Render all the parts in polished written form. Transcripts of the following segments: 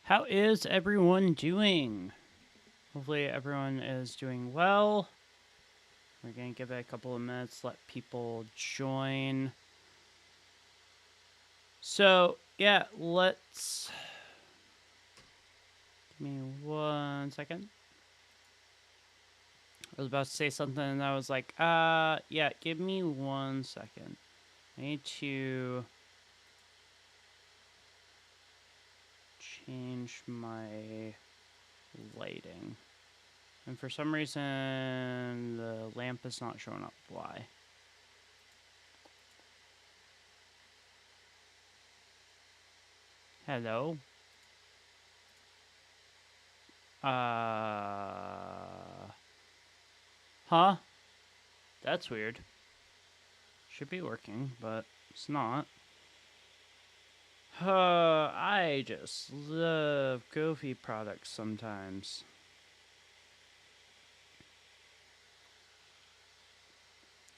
How is everyone doing? Hopefully everyone is doing well. We're going to give it a couple of minutes, let people join. So, yeah, let's... Give me 1 second. I was about to say something and I was like, yeah, give me 1 second. I need to change my lighting. And for some reason, the lamp is not showing up. Why? Hello? Huh? That's weird. Should be working, but it's not. I just love Goofy products sometimes.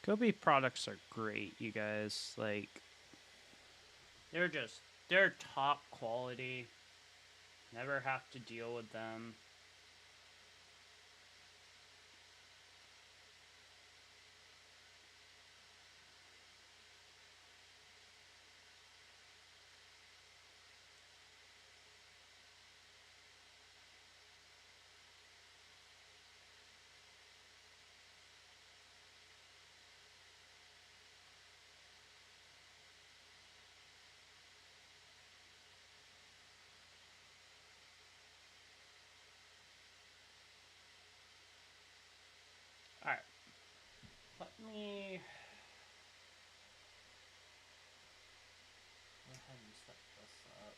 Goofy products are great, you guys. Like, they're top quality. Never have to deal with them. Alright. Let me go ahead and set this up.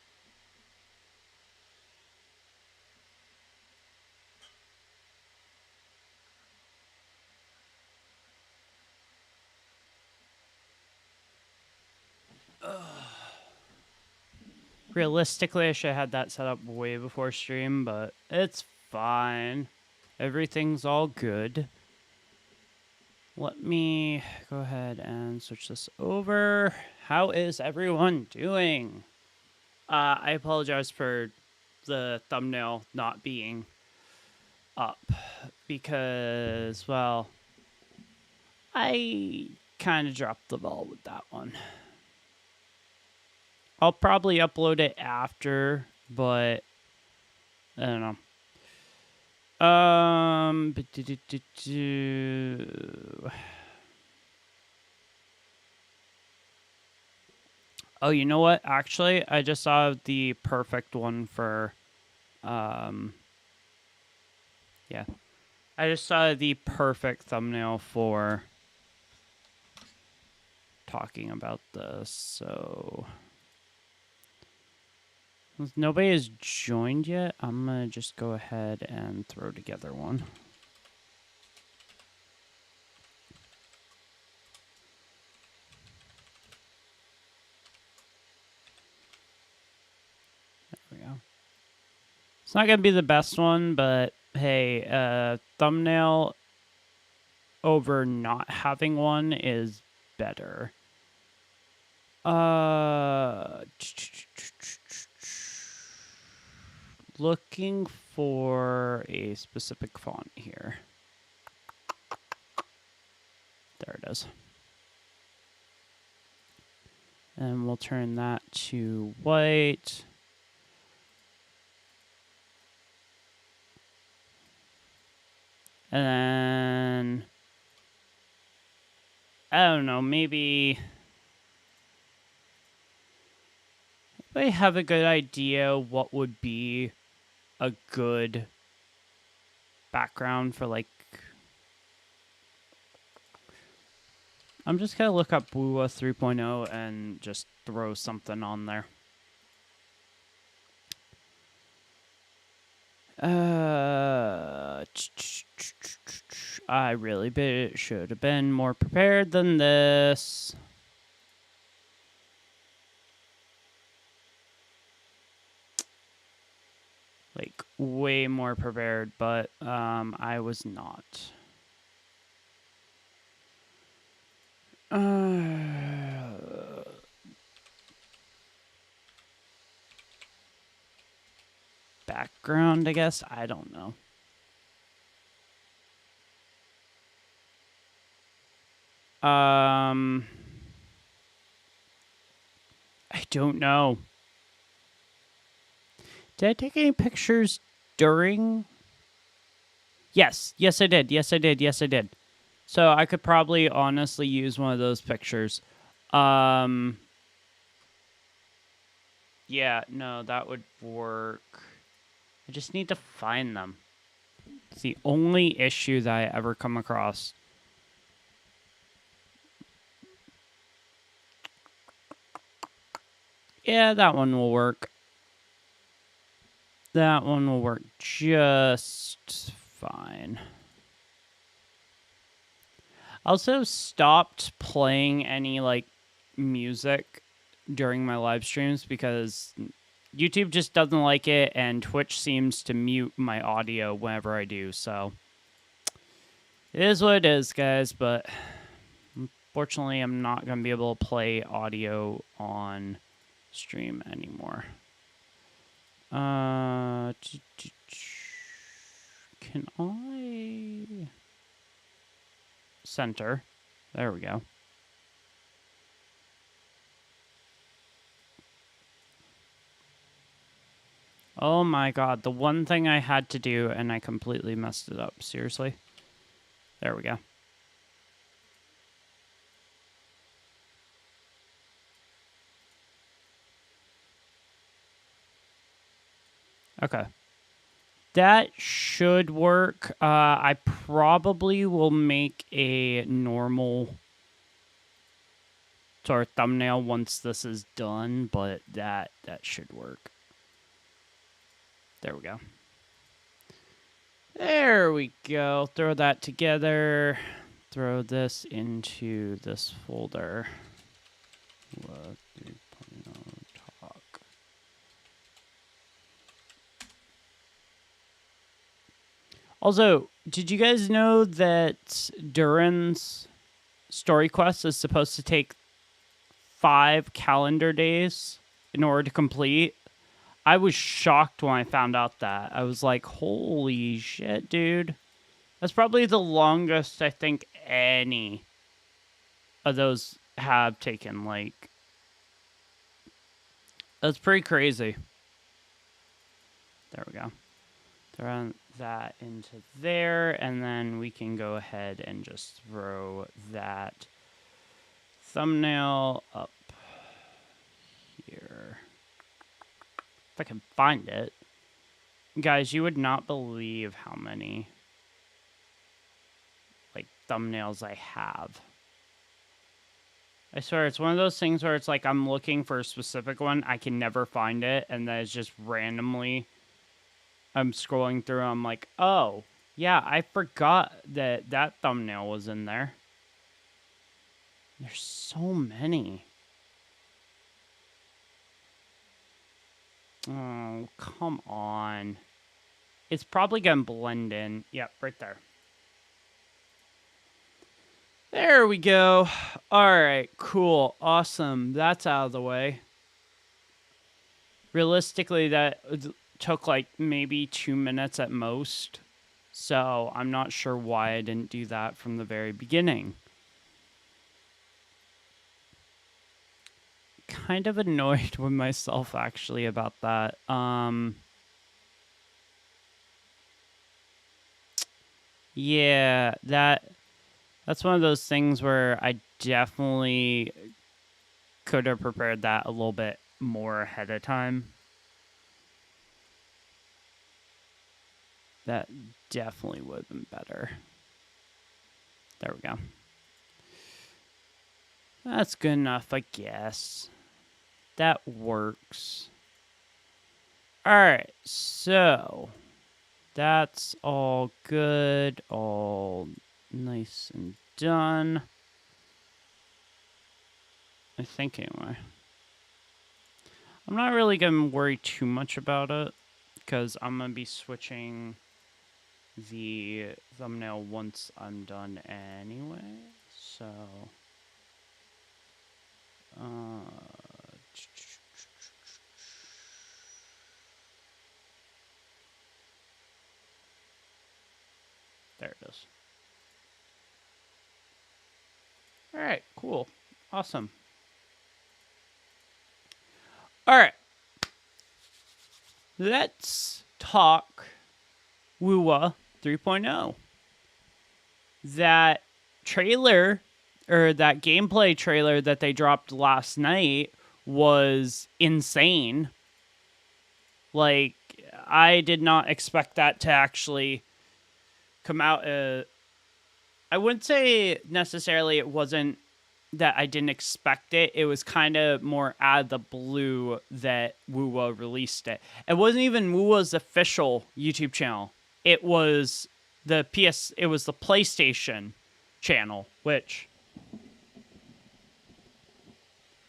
Realistically, I should have had that set up way before stream, but it's fine. Everything's all good. Let me go ahead and switch this over. How is everyone doing? I apologize for the thumbnail not being up because, well, I kind of dropped the ball with that one. I'll probably upload it after, but I don't know. Oh, you know what? Actually, I just saw the perfect one for, yeah. I just saw the perfect thumbnail for talking about this, so... Since nobody has joined yet, I'm gonna just go ahead and throw together one. There we go. It's not gonna be the best one, but hey, thumbnail over not having one is better. Looking for a specific font here. There it is. And we'll turn that to white. And then, I don't know, maybe I have a good idea what would be a good background for, like, I'm just gonna look up Wuwa 3.0 and just throw something on there. I really should have been more prepared than this. Like, way more prepared, but I was not. background, I guess. I don't know. I don't know. Did I take any pictures during? Yes, I did. Yes, I did. So I could probably honestly use one of those pictures. Yeah, no, that would work. I just need to find them. It's the only issue that I ever come across. Yeah, that one will work. That one will work just fine. Also stopped playing any like music during my live streams because YouTube just doesn't like it and Twitch seems to mute my audio whenever I do. So it is what it is, guys, but unfortunately I'm not going to be able to play audio on stream anymore. Can I center? There we go. Oh my god, the one thing I had to do and I completely messed it up. Seriously? There we go. Okay. That should work. I probably will make a normal sort of thumbnail once this is done, but that should work. There we go. There we go. Throw that together. Throw this into this folder. Wuwa 3.0 talk. Also, did you guys know that Durin's story quest is supposed to take 5 calendar days in order to complete? I was shocked when I found out that. I was like, holy shit, dude. That's probably the longest I think any of those have taken. Like, that's pretty crazy. There we go. Throw that into there, and then we can go ahead and just throw that thumbnail up here. If I can find it. Guys, you would not believe how many like thumbnails I have. I swear, it's one of those things where it's like I'm looking for a specific one, I can never find it, and then it's just randomly I'm scrolling through, I'm like, oh, yeah, I forgot that that thumbnail was in there. There's so many. Oh, come on. It's probably going to blend in. Yep, right there. There we go. All right, cool. Awesome. That's out of the way. Realistically, that took like maybe 2 minutes at most. So I'm not sure why I didn't do that from the very beginning. Kind of annoyed with myself actually about that. Yeah, that's one of those things where I definitely could have prepared that a little bit more ahead of time. That definitely would have been better. There we go. That's good enough, I guess. That works. Alright, so that's all good, all nice and done. I think anyway. I'm not really going to worry too much about it because I'm going to be switching the thumbnail once I'm done anyway. So There it is. All right, cool. Awesome. All right. Let's talk Wuwa 3.0. That trailer, or that gameplay trailer that they dropped last night, was insane. Like, I did not expect that to actually come out. I wouldn't say necessarily it wasn't that I didn't expect it. It was kind of more out of the blue that Wuwa released it. It wasn't even Wuwa's official YouTube channel. It was the PlayStation channel, which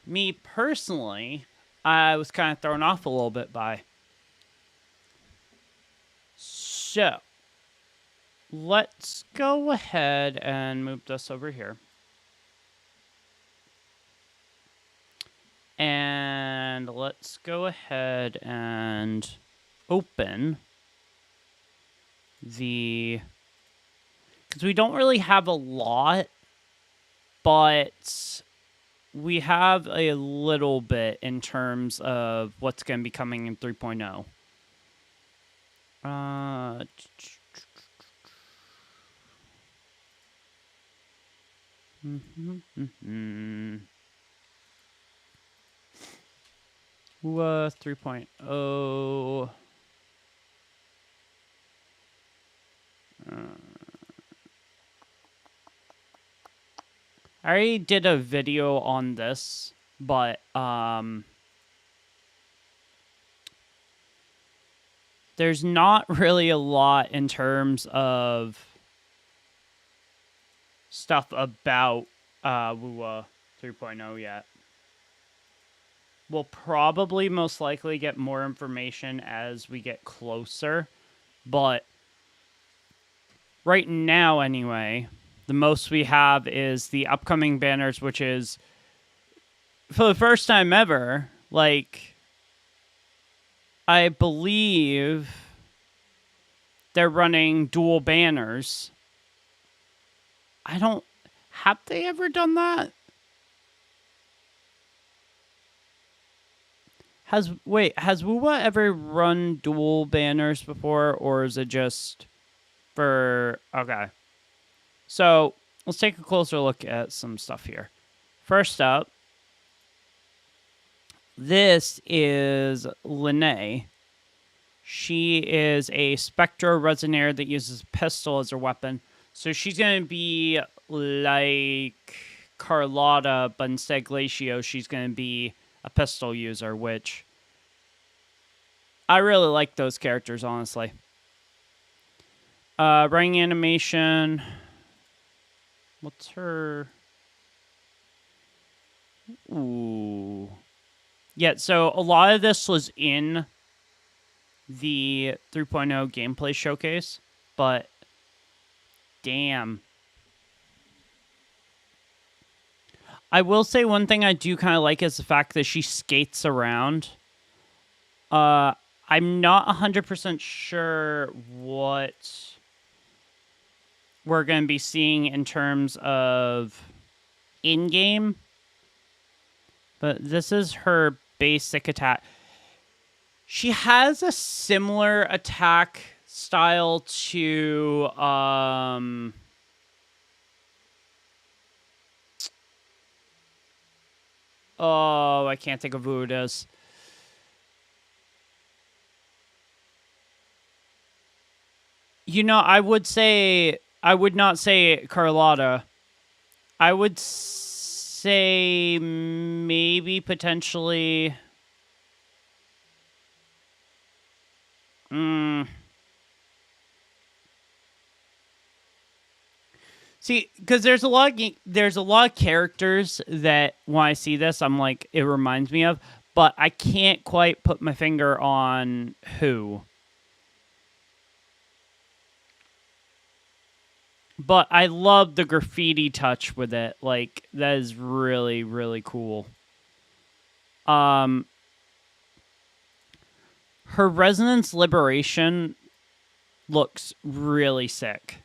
me personally, I was kind of thrown off a little bit by. So, let's go ahead and move this over here. And let's go ahead and open the... Because we don't really have a lot, but we have a little bit in terms of what's going to be coming in 3.0. Wuwa 3.0. I already did a video on this, but there's not really a lot in terms of stuff about Wuwa 3.0 yet. We'll probably most likely get more information as we get closer, but right now anyway, the most we have is the upcoming banners, which is, for the first time ever, like, I believe they're running dual banners. Have they ever done that? Has Wuwa ever run dual banners before, or is it just for... Okay. So, let's take a closer look at some stuff here. First up, this is Linnae. She is a Spectro Resonator that uses a pistol as her weapon. So she's going to be like Carlotta, but instead of Glacio, she's going to be a pistol user, which I really like those characters, honestly. Running animation. What's her... Ooh. Yeah, so a lot of this was in the 3.0 gameplay showcase, but damn. I will say one thing I do kind of like is the fact that she skates around. I'm not 100% sure what we're going to be seeing in terms of in-game, but this is her basic attack. She has a similar attack style to oh, I can't think of who it is. You know, I would not say Carlotta. I would say maybe potentially... See, because there's a lot of characters that when I see this, I'm like, it reminds me of, but I can't quite put my finger on who. But I love the graffiti touch with it. Like, that is really, really cool. Her Resonance Liberation looks really sick.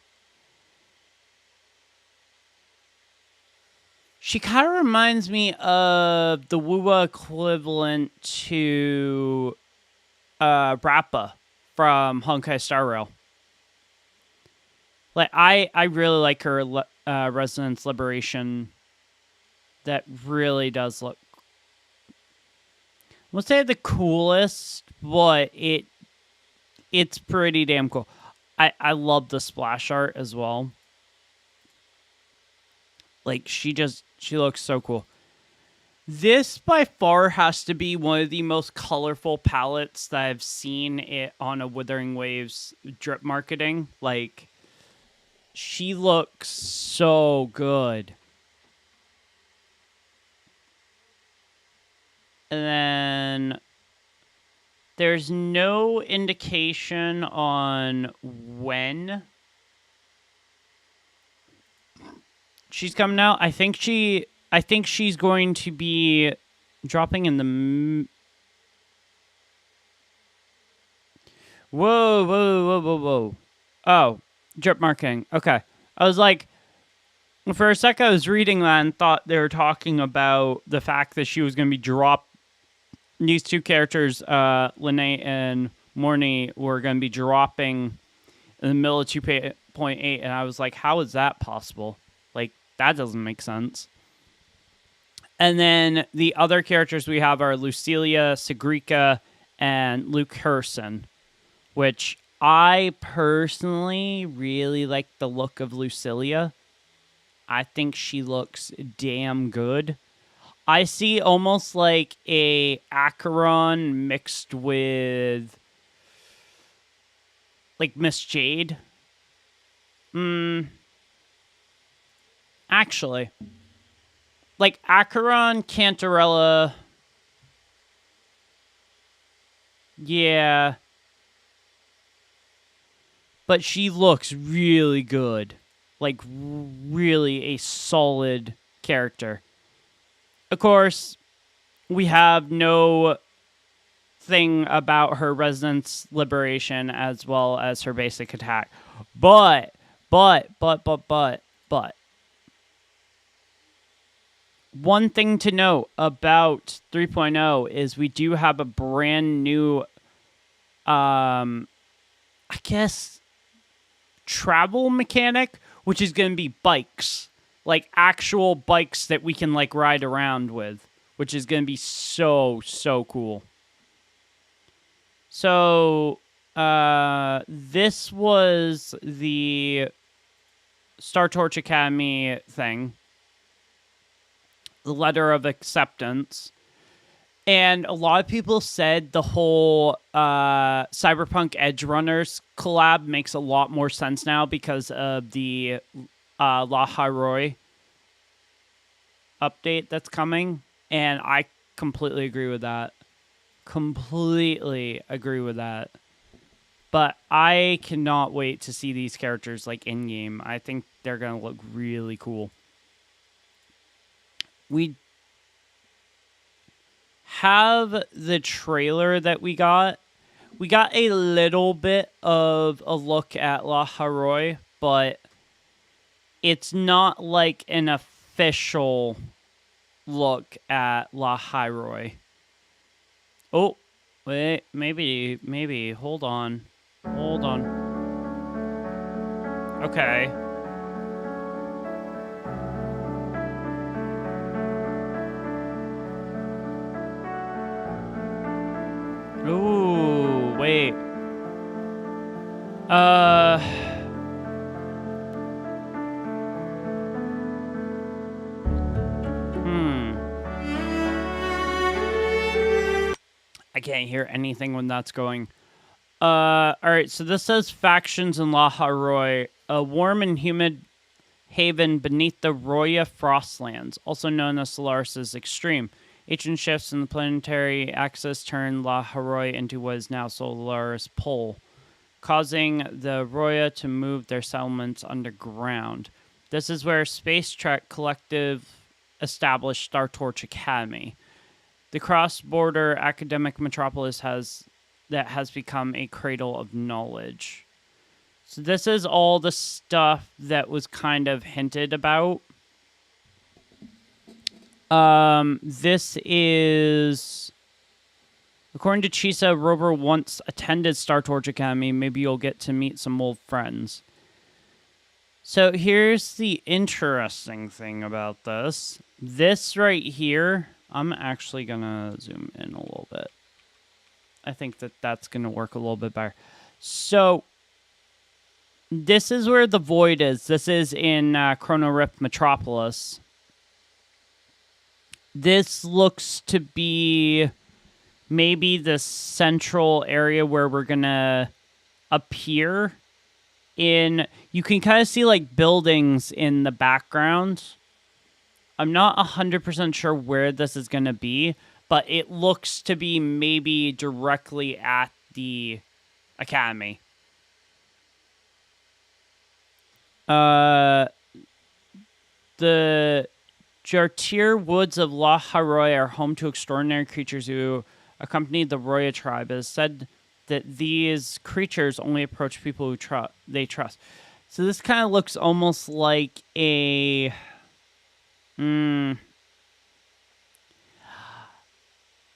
She kind of reminds me of the Wuwa equivalent to Rappa from Honkai Star Rail. Like I really like her Resonance Liberation. That really does look. I won't say the coolest, but it's pretty damn cool. I love the splash art as well. Like she looks so cool. This by far has to be one of the most colorful palettes that I've seen it on a Withering Waves drip marketing. Like she looks so good. And then there's no indication on when she's coming out. I think she's going to be dropping in the Whoa. Oh, drip marketing. Okay. I was like, for a sec I was reading that and thought they were talking about the fact that she was going to be these two characters, Lene and Morny, were going to be dropping in the middle of 2.8, and I was like, how is that possible? Like, that doesn't make sense. And then the other characters we have are Lucilia, Sigrika, and Luke Herson, which I personally really like the look of Lucilia. I think she looks damn good. I see almost like a Acheron mixed with like Miss Jade. Actually, like Acheron, Cantarella. Yeah. But she looks really good. Like, really a solid character. Of course, we have no thing about her Resonance Liberation as well as her basic attack. But. One thing to note about 3.0 is we do have a brand new, I guess, travel mechanic, which is going to be bikes. Like actual bikes that we can like ride around with, which is going to be so cool. So, this was the Star Torch Academy thing. The letter of acceptance. And a lot of people said the whole Cyberpunk Edge Runners collab makes a lot more sense now because of the La Haroi update that's coming. And I completely agree with that. But I cannot wait to see these characters like in-game. I think they're going to look really cool. We have the trailer that we got. We got a little bit of a look at La Haroi, but it's not like an official look at La Haroi. Oh, wait, maybe, hold on. Okay. Ooh, wait. I can't hear anything when that's going. Alright, so this says factions in La Haroi, a warm and humid haven beneath the Roya Frostlands, also known as Solaris' Extreme. Ancient shifts in the planetary axis turned La Haroi into what is now Solaris Pole, causing the Roya to move their settlements underground. This is where Space Trek Collective established Star Torch Academy. The cross-border academic metropolis has become a cradle of knowledge. So this is all the stuff that was kind of hinted about. This is... According to Chisa, Rover once attended Star Torch Academy. Maybe you'll get to meet some old friends. So here's the interesting thing about this. This right here, I'm actually going to zoom in a little bit. I think that that's going to work a little bit better. So this is where the void is. This is in Chrono Rift Metropolis. This looks to be maybe the central area where we're going to appear. You can kind of see like buildings in the background. I'm not 100% sure where this is going to be, but it looks to be maybe directly at the academy. The Jartir Woods of La Haroy are home to extraordinary creatures who accompany the Roya tribe. It is said that these creatures only approach people who they trust. So this kind of looks almost like a...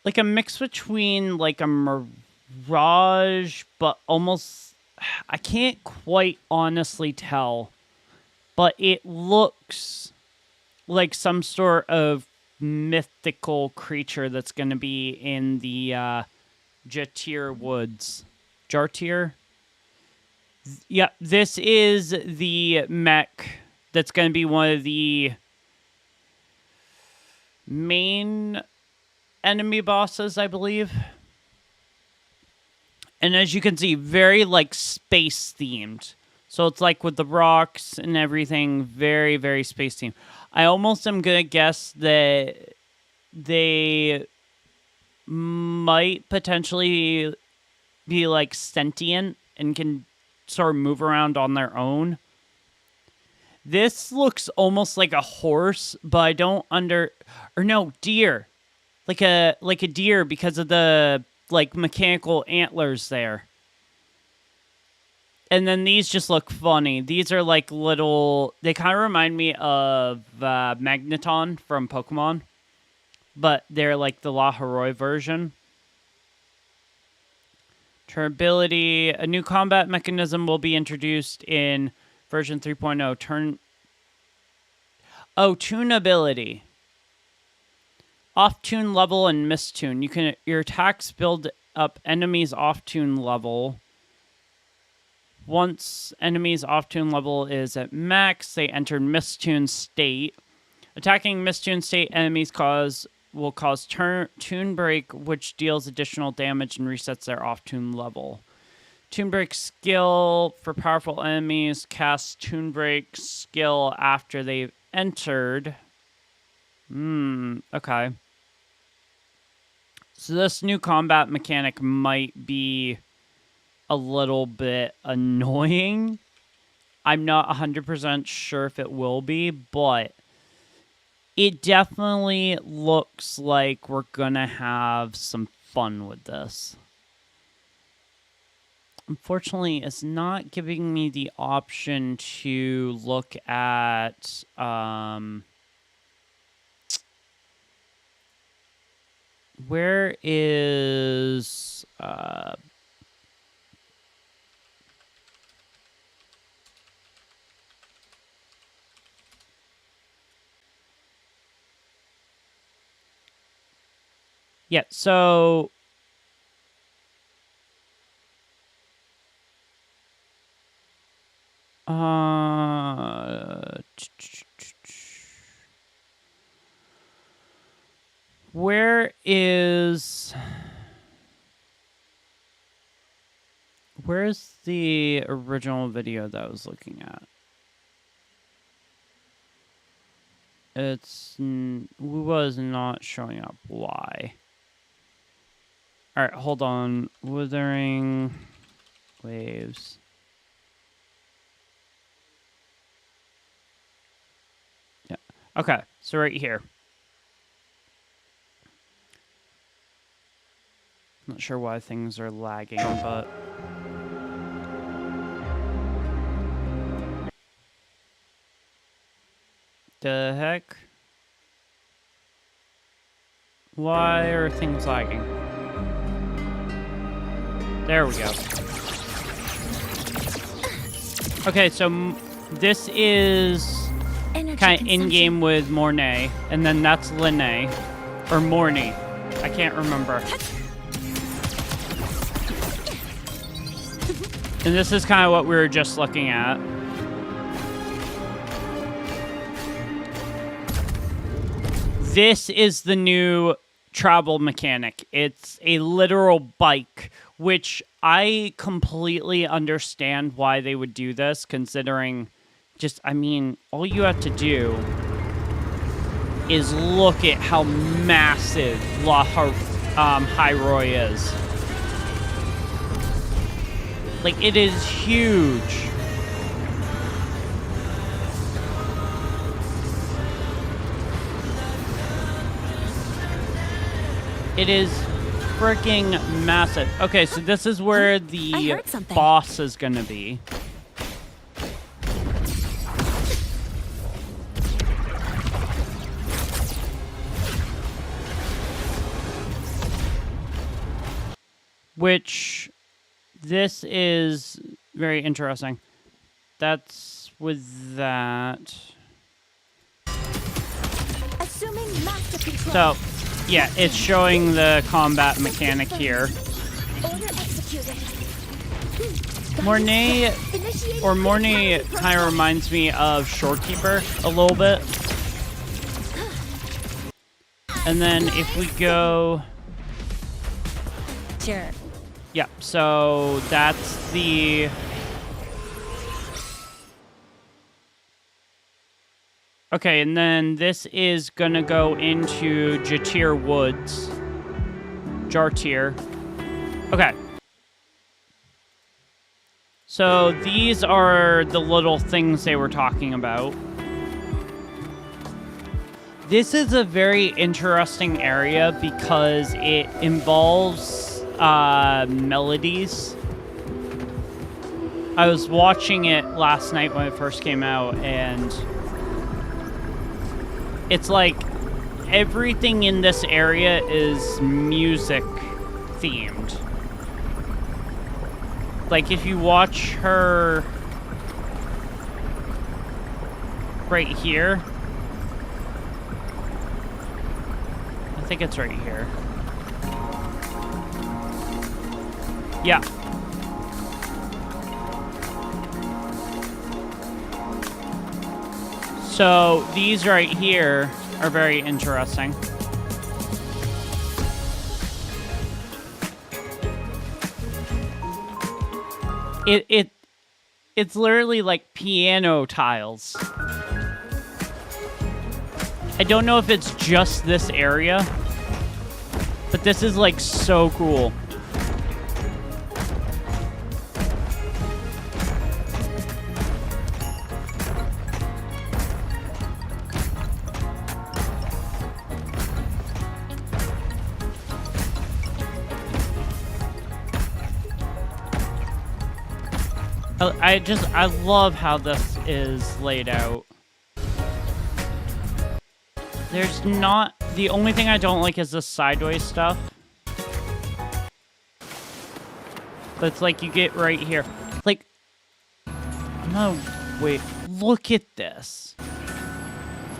like a mix between like a mirage, but almost... I can't quite honestly tell. But it looks like some sort of mythical creature that's going to be in the Jartir Woods. Jartir? Yeah, this is the mech that's going to be one of the main enemy bosses, I believe. And as you can see, very like space themed. So it's like with the rocks and everything, very, very space themed. I almost am going to guess that they might potentially be like sentient and can sort of move around on their own. This looks almost like a horse, but I don't deer. Like a deer because of the like mechanical antlers there. And then these just look funny. These are like little... They kind of remind me of Magneton from Pokemon. But they're like the La Haroy version. Turnability. A new combat mechanism will be introduced in version 3.0. Tunability. Off-tune level and mistune. Your attacks build up enemies' off-tune level. Once enemies' off-tune level is at max, they enter mistune state. Attacking mistune state enemies will cause tune break, which deals additional damage and resets their off-tune level. Tune break skill for powerful enemies casts tune break skill after they've entered. Okay. So this new combat mechanic might be a little bit annoying. I'm not 100% sure if it will be, but it definitely looks like we're gonna have some fun with this. Unfortunately, it's not giving me the option to look at where is yeah, so where's the original video that I was looking at? Wuwa is not showing up. Why? Alright, hold on. Withering Waves. Yeah. Okay, so right here. Not sure why things are lagging, but... The heck? Why are things lagging? There we go. Okay, so this is kind of in-game with Mornay, and then that's Linné, or Mornay. I can't remember. And this is kind of what we were just looking at. This is the new travel mechanic. It's a literal bike, which I completely understand why they would do this, considering just, I mean, all you have to do is look at how massive Hairoi is. Like, it is huge. It is freaking massive. Okay, so this is where the boss is going to be. Which, this is very interesting. That's with that. Assuming master control. So, yeah, it's showing the combat mechanic here. Order executed. Mornay kind of reminds me of Shorekeeper a little bit. And then if we go... Sure. Yeah, so that's the... Okay, and then this is gonna go into Jatir Woods. Jartir. Okay. So these are the little things they were talking about. This is a very interesting area because it involves melodies. I was watching it last night when it first came out, and it's like everything in this area is music themed. Like if you watch her right here, I think it's right here. Yeah. So these right here are very interesting. It's literally like piano tiles. I don't know if it's just this area, but this is like so cool. I love how this is laid out. There's not... The only thing I don't like is the sideways stuff. But it's like you get right here. Like... No, wait. Look at this.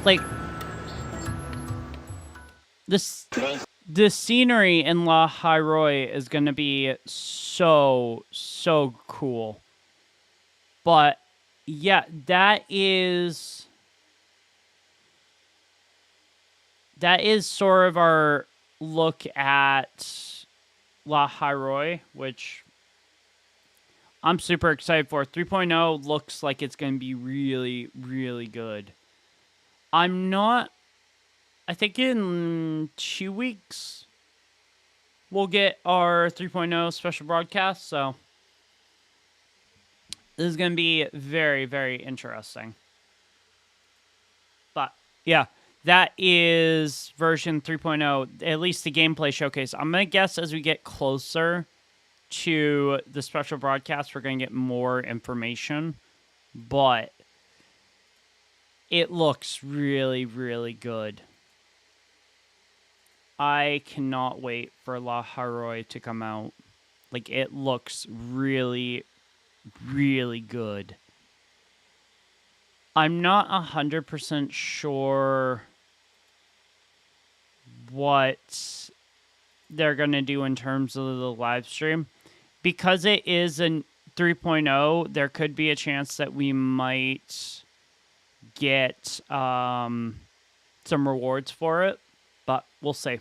Like... The scenery in La Hairoi is going to be so cool. But, yeah, that is sort of our look at La Hairoi, which I'm super excited for. 3.0 looks like it's going to be really good. I think in 2 weeks, we'll get our 3.0 special broadcast, so... This is going to be very interesting. But, yeah, that is version 3.0, at least the gameplay showcase. I'm going to guess as we get closer to the special broadcast, we're going to get more information. But it looks really good. I cannot wait for La Haroi to come out. Like, it looks really, really good. I'm not 100% sure what they're going to do in terms of the live stream. Because it is a 3.0, there could be a chance that we might get some rewards for it, but we'll see.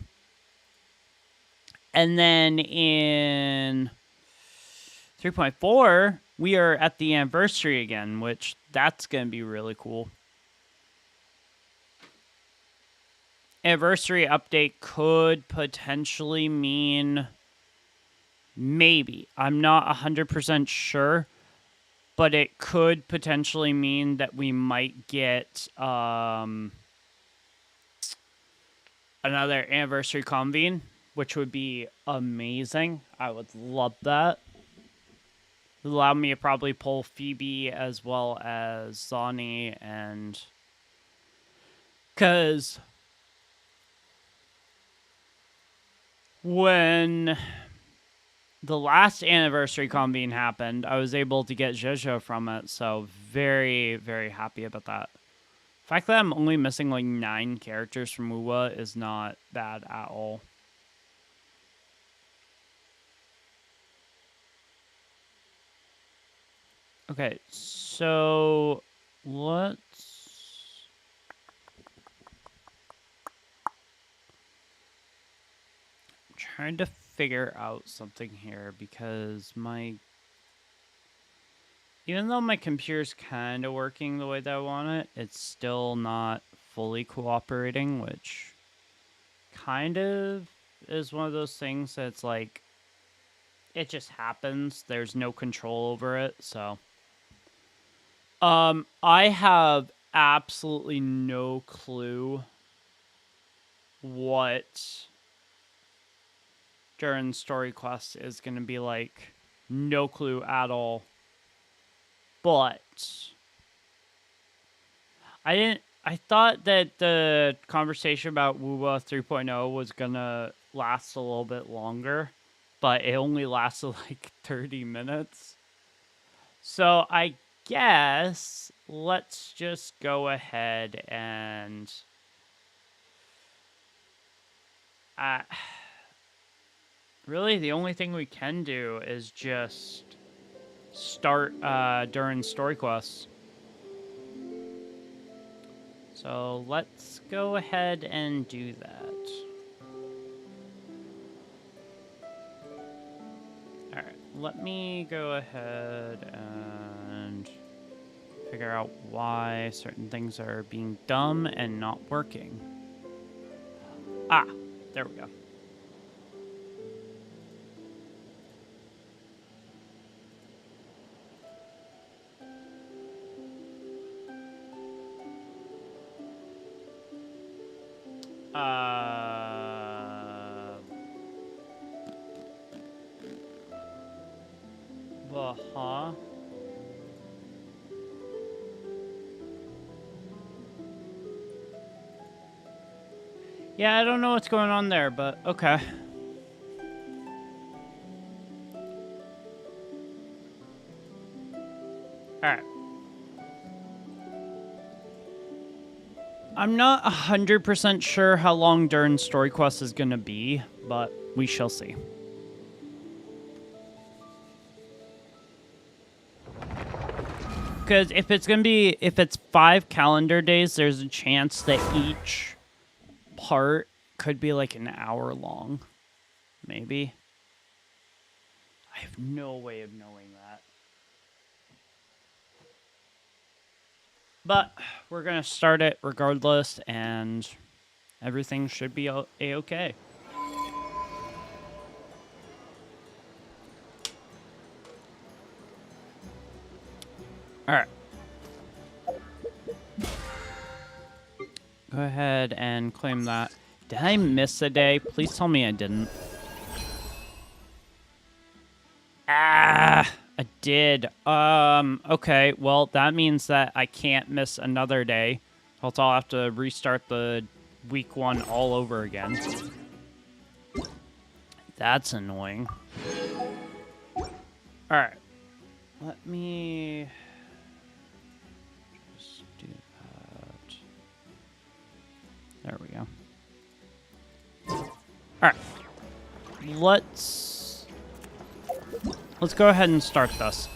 And then in 3.4, we are at the anniversary again, which that's going to be really cool. Anniversary update could potentially mean maybe. I'm not 100% sure, but it could potentially mean that we might get another anniversary convene, which would be amazing. I would love that. It would allow me to probably pull Phoebe as well as Zani, and because when the last anniversary convene happened, I was able to get Jojo from it, so very, very happy about that. The fact that I'm only missing like 9 characters from Wuwa is not bad at all. Okay, so let's... I'm trying to figure out something here because even though my computer's kind of working the way that I want it, it's still not fully cooperating, which kind of is one of those things that's like, it just happens. There's no control over it, so. I have absolutely no clue what Durin's story quest is going to be like. No clue at all. But I thought that the conversation about Wuwa 3.0 was going to last a little bit longer, but it only lasted like 30 minutes. So I guess let's just go ahead and really the only thing we can do is just start Durin's story quests. So let's go ahead and do that. Alright, let me go ahead and figure out why certain things are being dumb and not working. Ah, there we go. Huh? Yeah, I don't know what's going on there, but okay. Alright. I'm not 100% sure how long Durin's story quest is going to be, but we shall see. Because if it's 5 calendar days, there's a chance that each part could be like an hour long. Maybe. I have no way of knowing that. But we're going to start it regardless, and everything should be a-okay. Alright. Go ahead and claim that. Did I miss a day? Please tell me I didn't. Ah, I did. Okay, well, that means that I can't miss another day. Else I'll have to restart the week 1 all over again. That's annoying. Alright. Let me just do that. There we go. Alright. Let's go ahead and start this.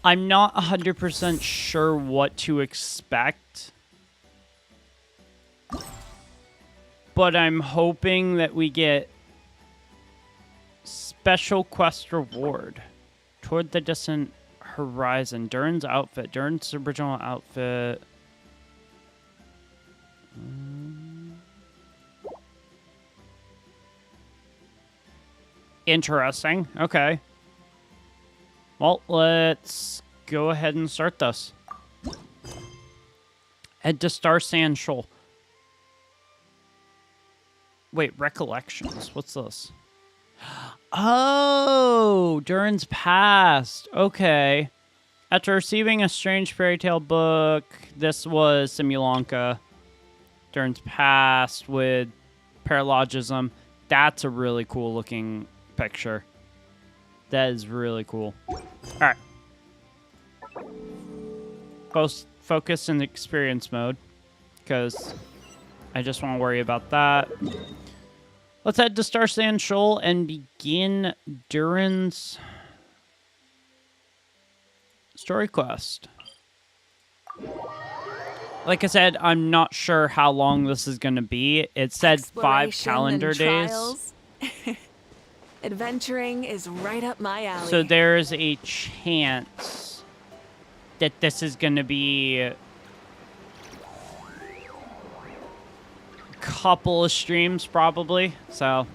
I'm not 100% sure what to expect, but I'm hoping that we get special quest reward toward the distant horizon. Durin's outfit. Durin's original outfit. Interesting. Okay. Well, let's go ahead and start this. Head to Star Sand Shoal. Wait, recollections. What's this? Oh, Durin's past. Okay. After receiving a strange fairy tale book, this was Simulanka. Durin's past with paralogism. That's a really cool looking picture. That is really cool. Alright. Focus in experience mode, because I just want to worry about that. Let's head to Star Sand Shoal and begin Durin's story quest. Like I said, I'm not sure how long this is going to be. It said 5 calendar days. Adventuring is right up my alley. So there's a chance that this is going to be a couple of streams, probably. So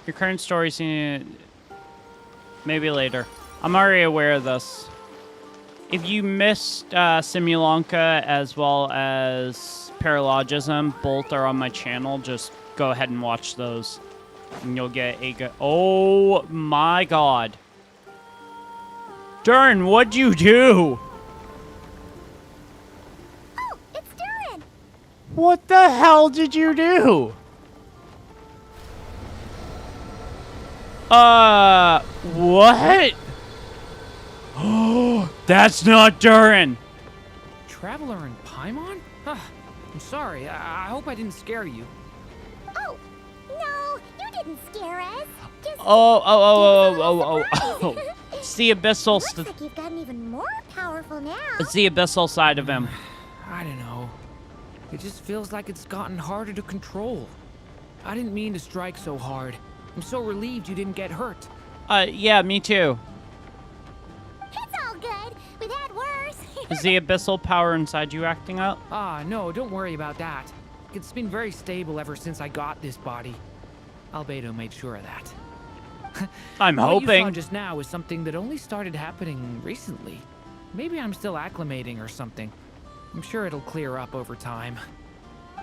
your current story's maybe later. I'm already aware of this. If you missed Simulanka as well as Paralogism, both are on my channel. Just go ahead and watch those. And you'll get a good... Oh, my God. Durin, what'd you do? Oh, it's Durin. What the hell did you do? What? Oh, that's not Durin. Traveler in Paimon? Huh, I'm sorry. I hope I didn't scare you. Oh, no, you didn't scare us. Just Oh. It's the abyssal... looks like you've gotten even more powerful now. It's the abyssal side of him. I don't know. It just feels like it's gotten harder to control. I didn't mean to strike so hard. I'm so relieved you didn't get hurt. Yeah, me too. It's all good. We've had worse. Is the abyssal power inside you acting up? Ah, no, don't worry about that. It's been very stable ever since I got this body. Albedo made sure of that. I'm What you saw hoping. just now is something that only started happening recently. Maybe I'm still acclimating or something. I'm sure it'll clear up over time.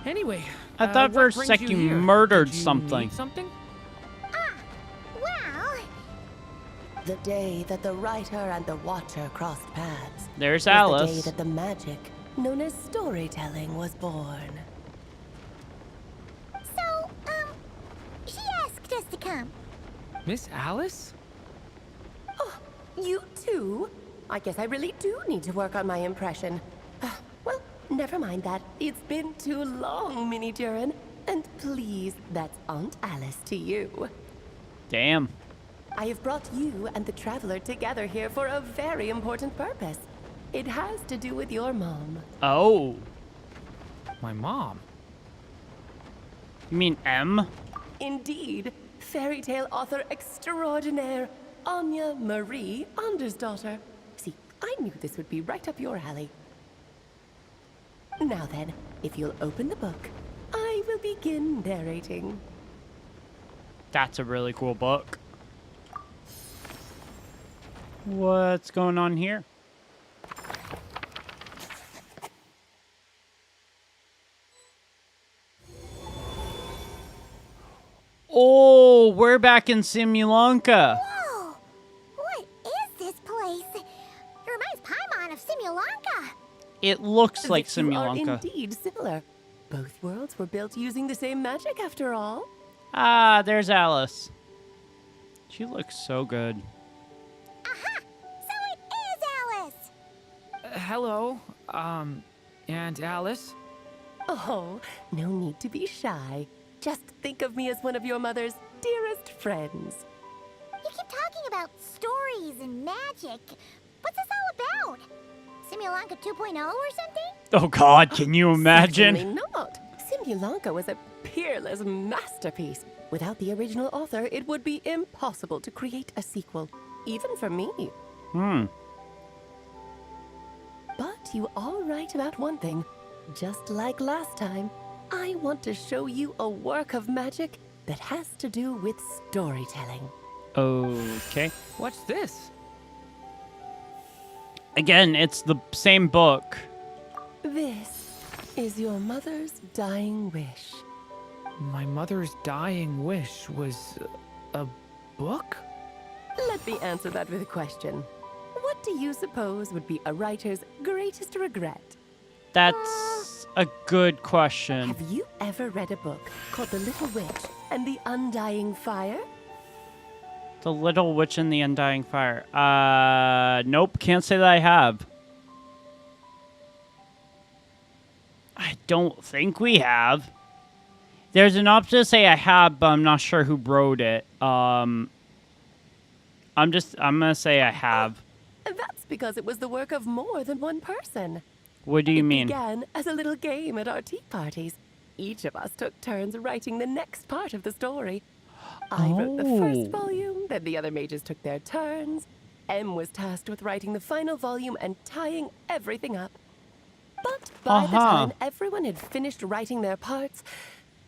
Anyway, I thought for a what brings sec you here? murdered Did you something. need something? Well, The day that the writer and the watcher crossed paths There's was the day Alice. that the magic known as storytelling was born. so, she asked us to come. Miss Alice? Oh, you too? I guess I really do need to work on my impression. Well, never mind that. It's been too long, Mini Durin. And please, that's Aunt Alice to you. Damn. I have brought you and the Traveler together here for a very important purpose. It has to do with your mom. Oh. My mom. You mean M? Indeed, fairy tale author extraordinaire, Anya Marie Andersdottir. See, I knew this would be right up your alley. Now then, if you'll open the book, I will begin narrating. That's a really cool book. What's going on here? Oh, we're back in Simulanka. Whoa! What is this place? It reminds Paimon of Simulanka. It looks like The two are Simulanka. indeed similar. Both worlds were built using the same magic after all. Ah, there's Alice. She looks so good. Aha! So it is Alice! Hello, and Alice? Oh, no need to be shy. Just think of me as one of your mother's dearest friends. You keep talking about stories and magic. What's this all about? Simulanka 2.0 or something? Oh God, can you imagine? Certainly not. Simulanka was a peerless masterpiece. Without the original author, it would be impossible to create a sequel, even for me. But you are right about one thing. Just like last time, I want to show you a work of magic that has to do with storytelling. Okay. What's this? Again, it's the same book. This is your mother's dying wish. My mother's dying wish was a book? Let me answer that with a question. What do you suppose would be a writer's greatest regret? That's a good question. Have you ever read a book called The Little Witch and the Undying Fire? The Little Witch and the Undying Fire. Nope, can't say that I have. I don't think we have. There's an option to say I have, but I'm not sure who wrote it. I'm gonna say I have. That's because it was the work of more than one person. What do you mean? It began as a little game at our tea parties. Each of us took turns writing the next part of the story. I wrote the first volume, then the other mages took their turns. Em was tasked with writing the final volume and tying everything up. But by the time everyone had finished writing their parts,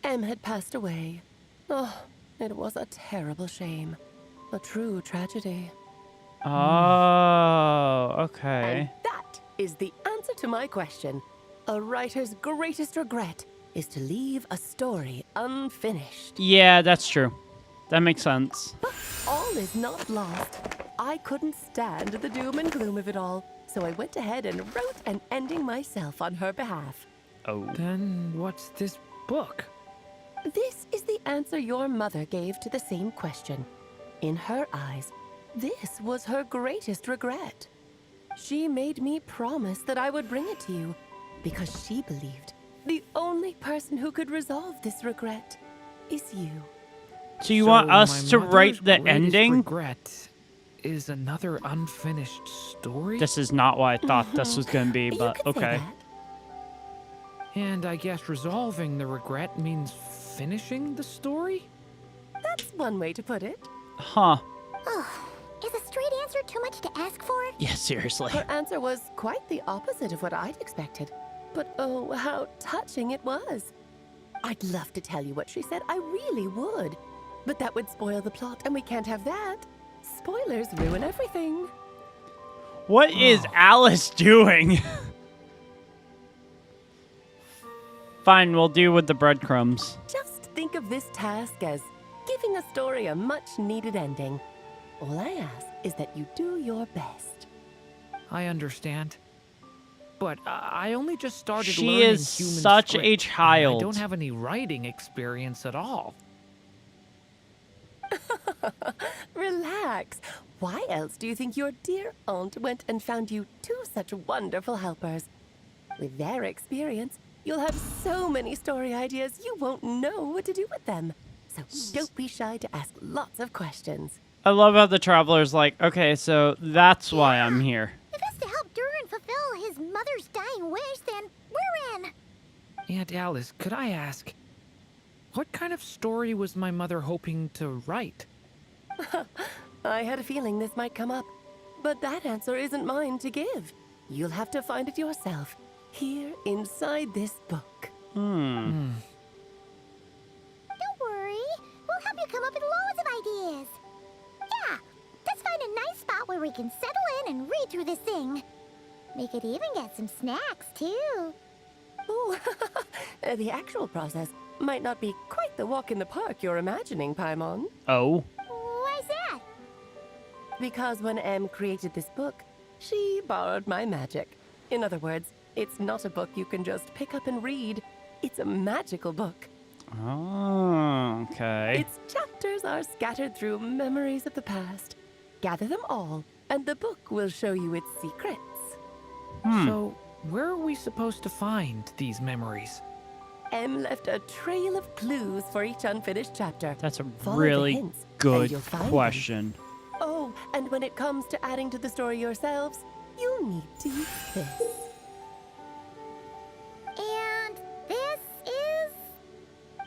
Em had passed away. Oh, it was a terrible shame. A true tragedy. Oh, okay. And that is the answer to my question. A writer's greatest regret is to leave a story unfinished. Yeah, that's true. That makes sense. But all is not lost. I couldn't stand the doom and gloom of it all, so I went ahead and wrote an ending myself on her behalf. Oh. Then what's this book? This is the answer your mother gave to the same question. In her eyes, this was her greatest regret. She made me promise that I would bring it to you because she believed the only person who could resolve this regret is you. So you want us my to mother's write the greatest ending? regret is another unfinished story? This is not what I thought this was going to be, You but could say okay. that. And I guess resolving the regret means finishing the story? That's one way to put it. Huh. Is a straight answer too much to ask for? Yeah, seriously. Her answer was quite the opposite of what I'd expected. But oh, how touching it was. I'd love to tell you what she said, I really would. But that would spoil the plot, and we can't have that. Spoilers ruin everything. What is Alice doing? Fine, we'll do with the breadcrumbs. Just think of this task as giving a story a much-needed ending. All I ask is that you do your best. I understand. But I only just started She learning is human such script, a and child. I don't have any writing experience at all. Relax. Why else do you think your dear aunt went and found you two such wonderful helpers? With their experience, you'll have so many story ideas you won't know what to do with them. So don't be shy to ask lots of questions. I love how the traveler's like, okay, so that's why I'm here. If it's to help Durin fulfill his mother's dying wish, then we're in. Aunt Alice, could I ask, what kind of story was my mother hoping to write? I had a feeling this might come up, but that answer isn't mine to give. You'll have to find it yourself, here inside this book. Don't worry. We'll help you come up with loads of ideas. Yeah, let's find a nice spot where we can settle in and read through this thing. We could even get some snacks, too. Ooh, the actual process might not be quite the walk in the park you're imagining, Paimon. Oh. Why's that? Because when Em created this book, she borrowed my magic. In other words, it's not a book you can just pick up and read. It's a magical book. Oh, okay. Its chapters are scattered through memories of the past. Gather them all, and the book will show you its secrets. So, where are we supposed to find these memories? M left a trail of clues for each unfinished chapter. That's a Follow the really hints, and good you'll find them. question. Oh, and when it comes to adding to the story yourselves, you'll need to use this. And this is...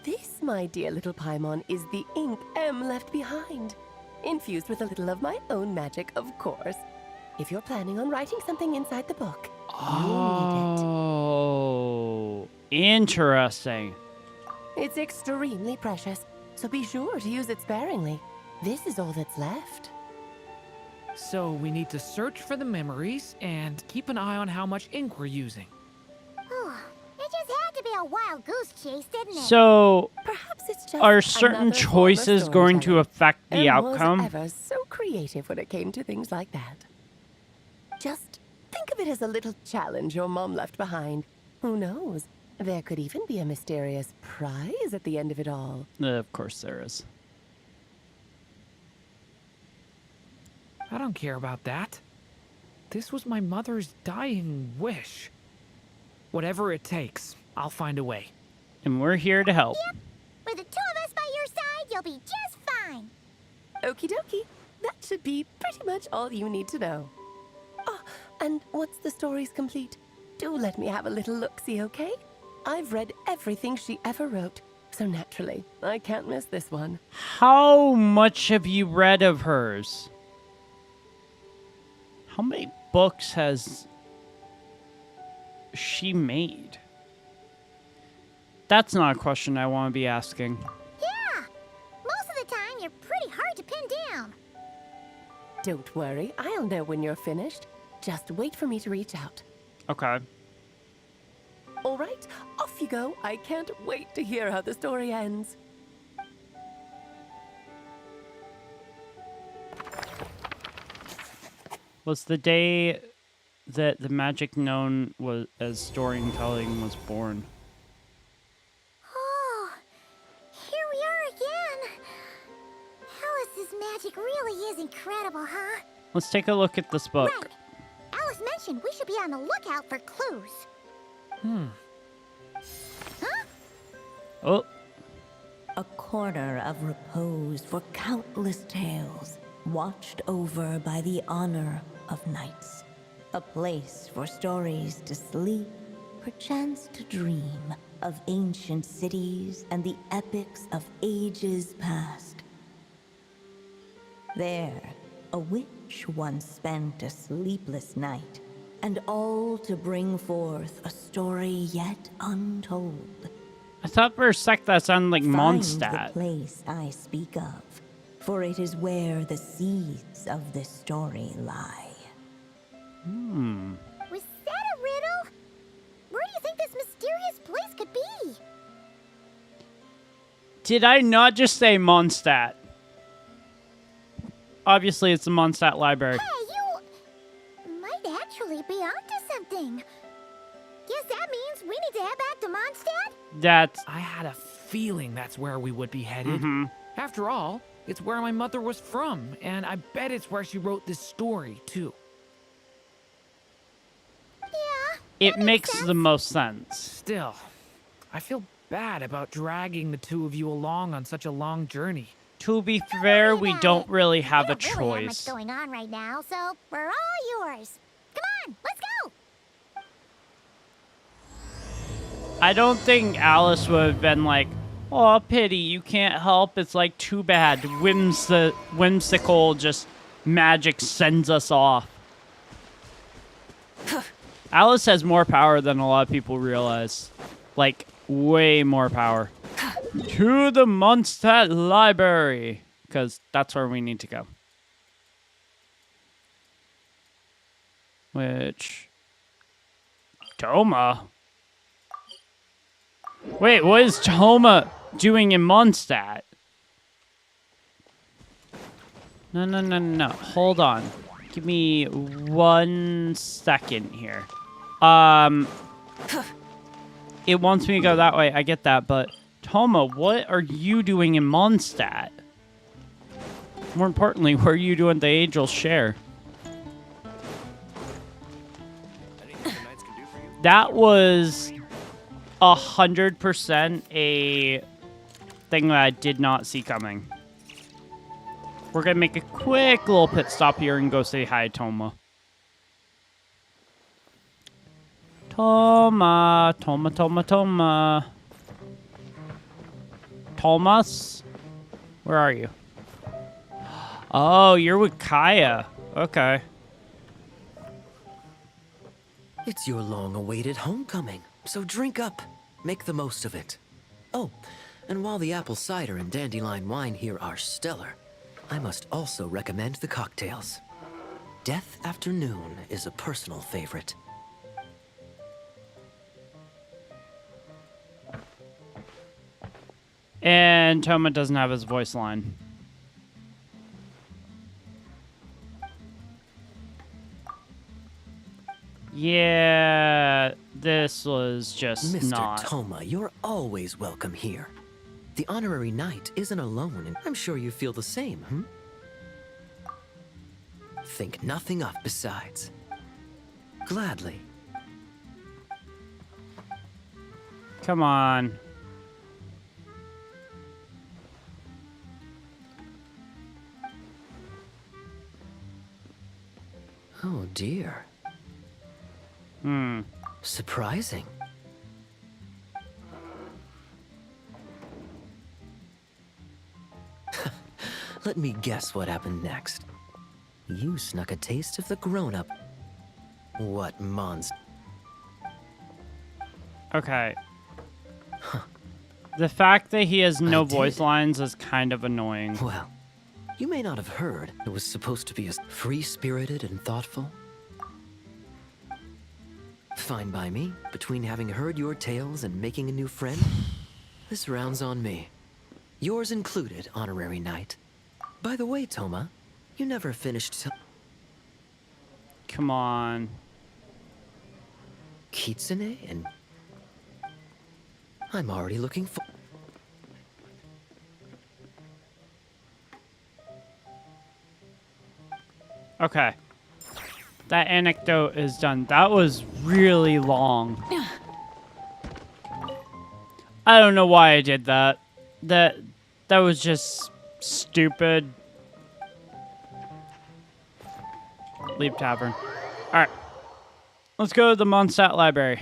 This, my dear little Paimon, is the ink M left behind. Infused with a little of my own magic, of course. If you're planning on writing something inside the book, you'll Oh, interesting. need it. It's extremely precious, so be sure to use it sparingly. This is all that's left. So, we need to search for the memories and keep an eye on how much ink we're using. It just had to be a wild goose chase, didn't it? So, Perhaps it's just are certain another form of choices going to storytelling. affect the M was outcome? ever so creative when it came to things like that. Just think of it as a little challenge your mom left behind. Who knows? There could even be a mysterious prize at the end of it all. Of course there is. I don't care about that. This was my mother's dying wish. Whatever it takes, I'll find a way. And we're here to help. With the two of us by your side, you'll be just fine. Okie dokie. That should be pretty much all you need to know. Oh, and once the story's complete, do let me have a little look-see, okay? I've read everything she ever wrote, so naturally, I can't miss this one. How much have you read of hers? How many books has she made? That's not a question I want to be asking. Yeah. Most of the time, you're pretty hard to pin down. Don't worry, I'll know when you're finished. Just wait for me to reach out. Okay. All right, off you go. I can't wait to hear how the story ends. Was the day that the magic known was as storytelling was born. Oh, here we are again. Alice's magic really is incredible, huh? Let's take a look at this book. Right. Alice mentioned we should be on the lookout for clues. Huh? Oh, A corner of repose for countless tales, watched over by the honor of knights. A place for stories to sleep, perchance to dream of ancient cities and the epics of ages past. There, a witch once spent a sleepless night, and all to bring forth a story yet untold. I thought for a sec that sounded like Find the Mondstadt. place I speak of, for it is where the seeds of this story lie. Was that a riddle? Where do you think this mysterious place could be? Did I not just say Mondstadt? Obviously, it's the Mondstadt Library. Hey, you might actually be onto something. Guess that means we need to head back to Mondstadt? That's I had a feeling that's where we would be headed. After all, it's where my mother was from, and I bet it's where she wrote this story, too. Yeah. it makes the most sense. Still, I feel bad about dragging the two of you along on such a long journey. To be fair, we don't really have We a don't really have much choice. going on right now, so we're all yours. Come on, let's go. I don't think Alice would have been like, "Oh, pity, you can't help. It's like too bad. Whimsical, just magic sends us off." Alice has more power than a lot of people realize. Like, way more power. To the Mondstadt Library, because that's where we need to go. Which... Toma? Wait, what is Toma doing in Mondstadt? No. Hold on. Give me 1 second here. It wants me to go that way. I get that, but Toma, what are you doing in Mondstadt? More importantly, what are you doing at the Angel Share? That was 100% a thing that I did not see coming. We're gonna make a quick little pit stop here and go say hi, Toma. Toma, Toma, Toma, Toma. Thomas? Where are you? Oh, you're with Kaya. Okay. It's your long-awaited homecoming, so drink up. Make the most of it. Oh, and while the apple cider and dandelion wine here are stellar, I must also recommend the cocktails. Death Afternoon is a personal favorite. And Toma doesn't have his voice line. Yeah, this was just Mr. not. Toma, you're always welcome here. The honorary knight isn't alone, and I'm sure you feel the same, Think nothing of besides. Gladly. Come on. Oh dear. Surprising. Let me guess what happened next. You snuck a taste of the grown-up. What monster? Okay. The fact that he has no I did. voice lines is kind of annoying. Well, you may not have heard it was supposed to be as free-spirited and thoughtful. Fine by me. Between having heard your tales and making a new friend, this round's on me. Yours included, honorary knight. By the way, Toma, you never finished Come on. Kitsune and... I'm already looking for... Okay. That anecdote is done. That was really long. I don't know why I did that. That was just stupid. Leave tavern. Alright. Let's go to the Mondstadt library.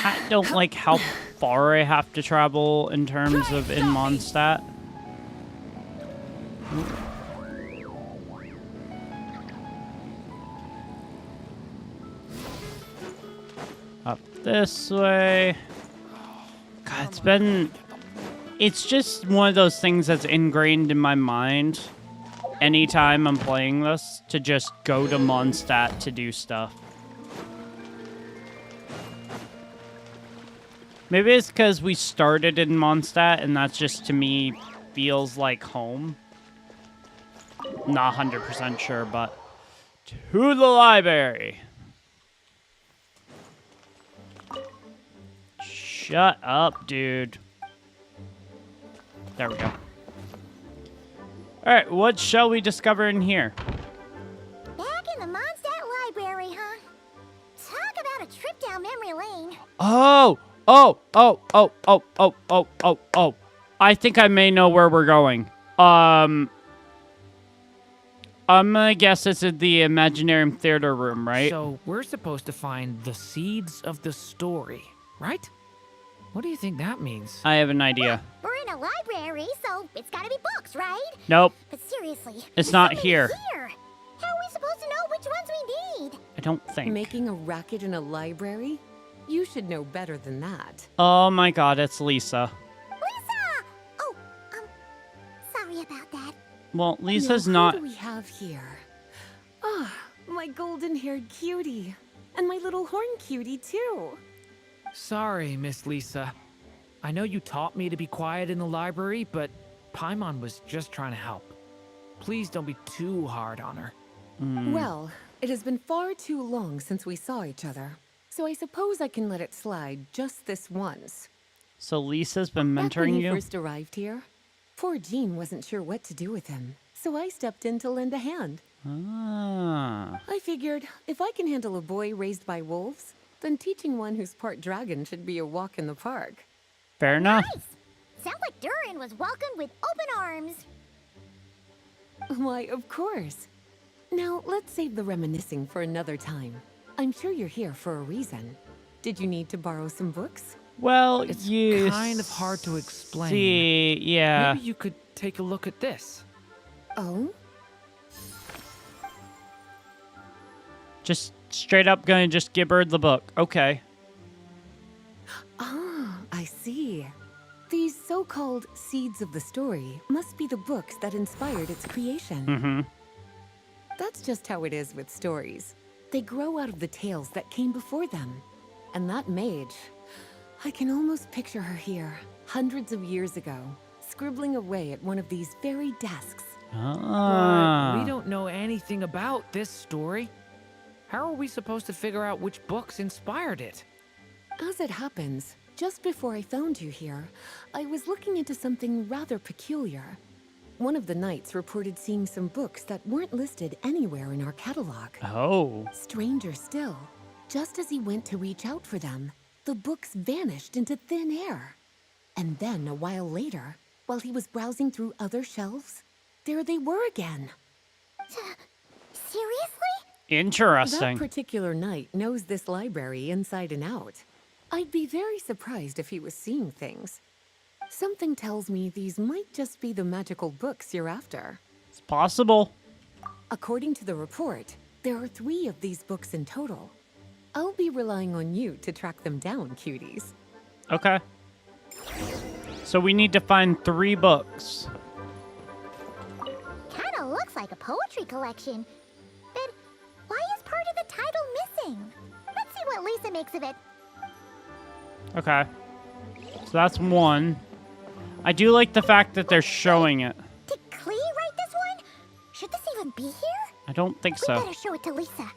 I don't like how far I have to travel in terms of in Mondstadt. Up this way. God, it's just one of those things that's ingrained in my mind anytime I'm playing this to just go to Mondstadt to do stuff. Maybe it's because we started in Mondstadt and that's just, to me, feels like home. Not 100% sure, but to the library. Shut up, dude. There we go. Alright, what shall we discover in here? Back in the Mondstadt library, huh? Talk about a trip down memory lane. Oh! I think I may know where we're going. I'm gonna guess it's at the Imaginarium Theater room, right? So we're supposed to find the seeds of the story, right? What do you think that means? I have an idea. We're in a library, so it's gotta be books, right? Nope, But seriously, it's there's not so many here. How are we supposed to know which ones we need? I don't think. Making a racket in a library? You should know better than that. Oh my god, it's Lisa. Lisa! Oh, sorry about that. Well, Lisa's Now, not... Who do we have here? Ah, my golden-haired cutie. And my little horn cutie, too. Sorry, Miss Lisa. I know you taught me to be quiet in the library, but Paimon was just trying to help. Please don't be too hard on her. Well, it has been far too long since we saw each other, so I suppose I can let it slide just this once. So Lisa's been Back when mentoring he you? first arrived here, poor Jean wasn't sure what to do with him, so I stepped in to lend a hand. Ah. I figured if I can handle a boy raised by wolves, then teaching one who's part dragon should be a walk in the park. Fair enough. Nice! Sounds like Durin was welcomed with open arms. Why, of course. Now, let's save the reminiscing for another time. I'm sure you're here for a reason. Did you need to borrow some books? Well, It's you kind of hard to explain. See, yeah. Maybe you could take a look at this. Oh? Just straight up gonna just give her the book. Okay. Ah, I see. These so-called seeds of the story must be the books that inspired its creation. Mm-hmm. That's just how it is with stories. They grow out of the tales that came before them. And that mage, I can almost picture her here, hundreds of years ago, scribbling away at one of these very desks. Ah. But we don't know anything about this story. How are we supposed to figure out which books inspired it? As it happens, just before I found you here, I was looking into something rather peculiar. One of the knights reported seeing some books that weren't listed anywhere in our catalog. Oh. Stranger still, just as he went to reach out for them, the books vanished into thin air. And then, a while later, while he was browsing through other shelves, there they were again. Seriously? That Interesting. particular knight knows this library inside and out. I'd be very surprised if he was seeing things. Something tells me these might just be the magical books you're after. It's possible. According to the report, there are 3 of these books in total. I'll be relying on you to track them down, cuties. Okay. So we need to find 3 books. Kinda looks like a poetry collection. But why is part of the title missing? Let's see what Lisa makes of it. Okay. So that's 1. I do like the fact that they're showing it. Did Klee write this one? Should this even be here? I don't think We so. better show it to Lisa.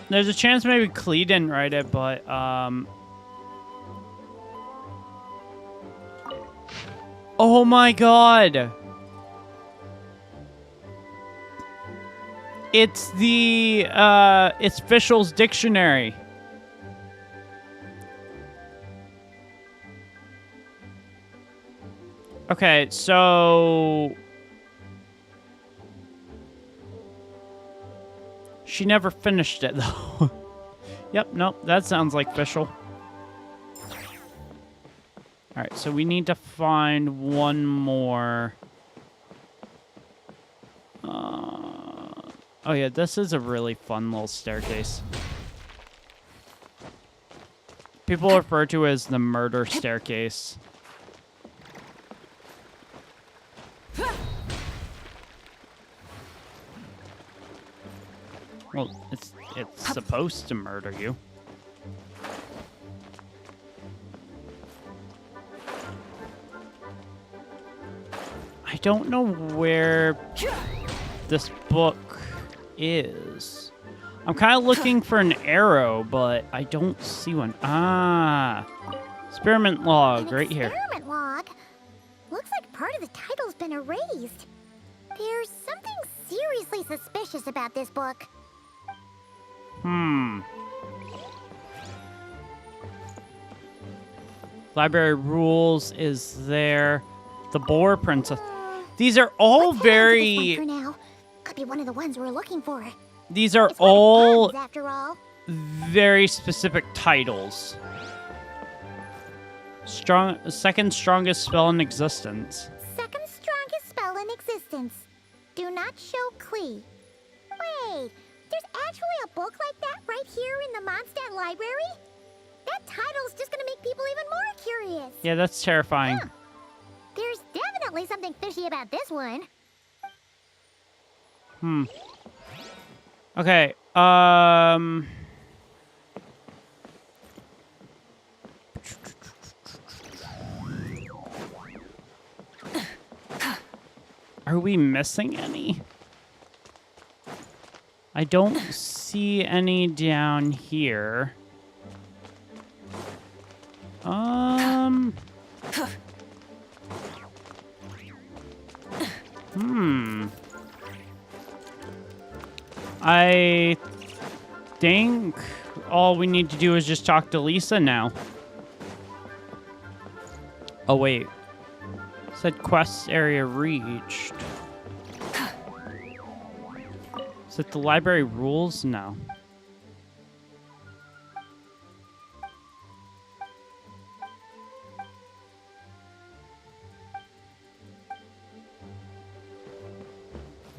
There's a chance maybe Klee didn't write it, but oh my god. It's the it's Fischl's dictionary. Okay, so she never finished it though. Yep, nope, that sounds like Fischl. Alright, so we need to find one more. Oh yeah, this is a really fun little staircase. People refer to it as the murder staircase. Well, it's supposed to murder you. I don't know where this book is. I'm kind of looking for an arrow, but I don't see one. Ah, experiment log right here. Experiment log? Looks like part of the title's been erased. There's something seriously suspicious about this book. Library rules is there. The Boar Princess. These are all Let's hang on to this very. one for now. Could be one of the ones we're looking for. These are It's one of the all bugs, after all. very specific titles. Second strongest spell in existence. Second strongest spell in existence. Do not show Klee. Wait, there's actually a book like that right here in the Mondstadt library? That title's just gonna make people even more curious. Yeah, that's terrifying. Huh. There's definitely something fishy about this one. Okay, Are we missing any? I don't see any down here. I think all we need to do is just talk to Lisa now. Oh, wait. It said quest area reached. Is it the library rules? No.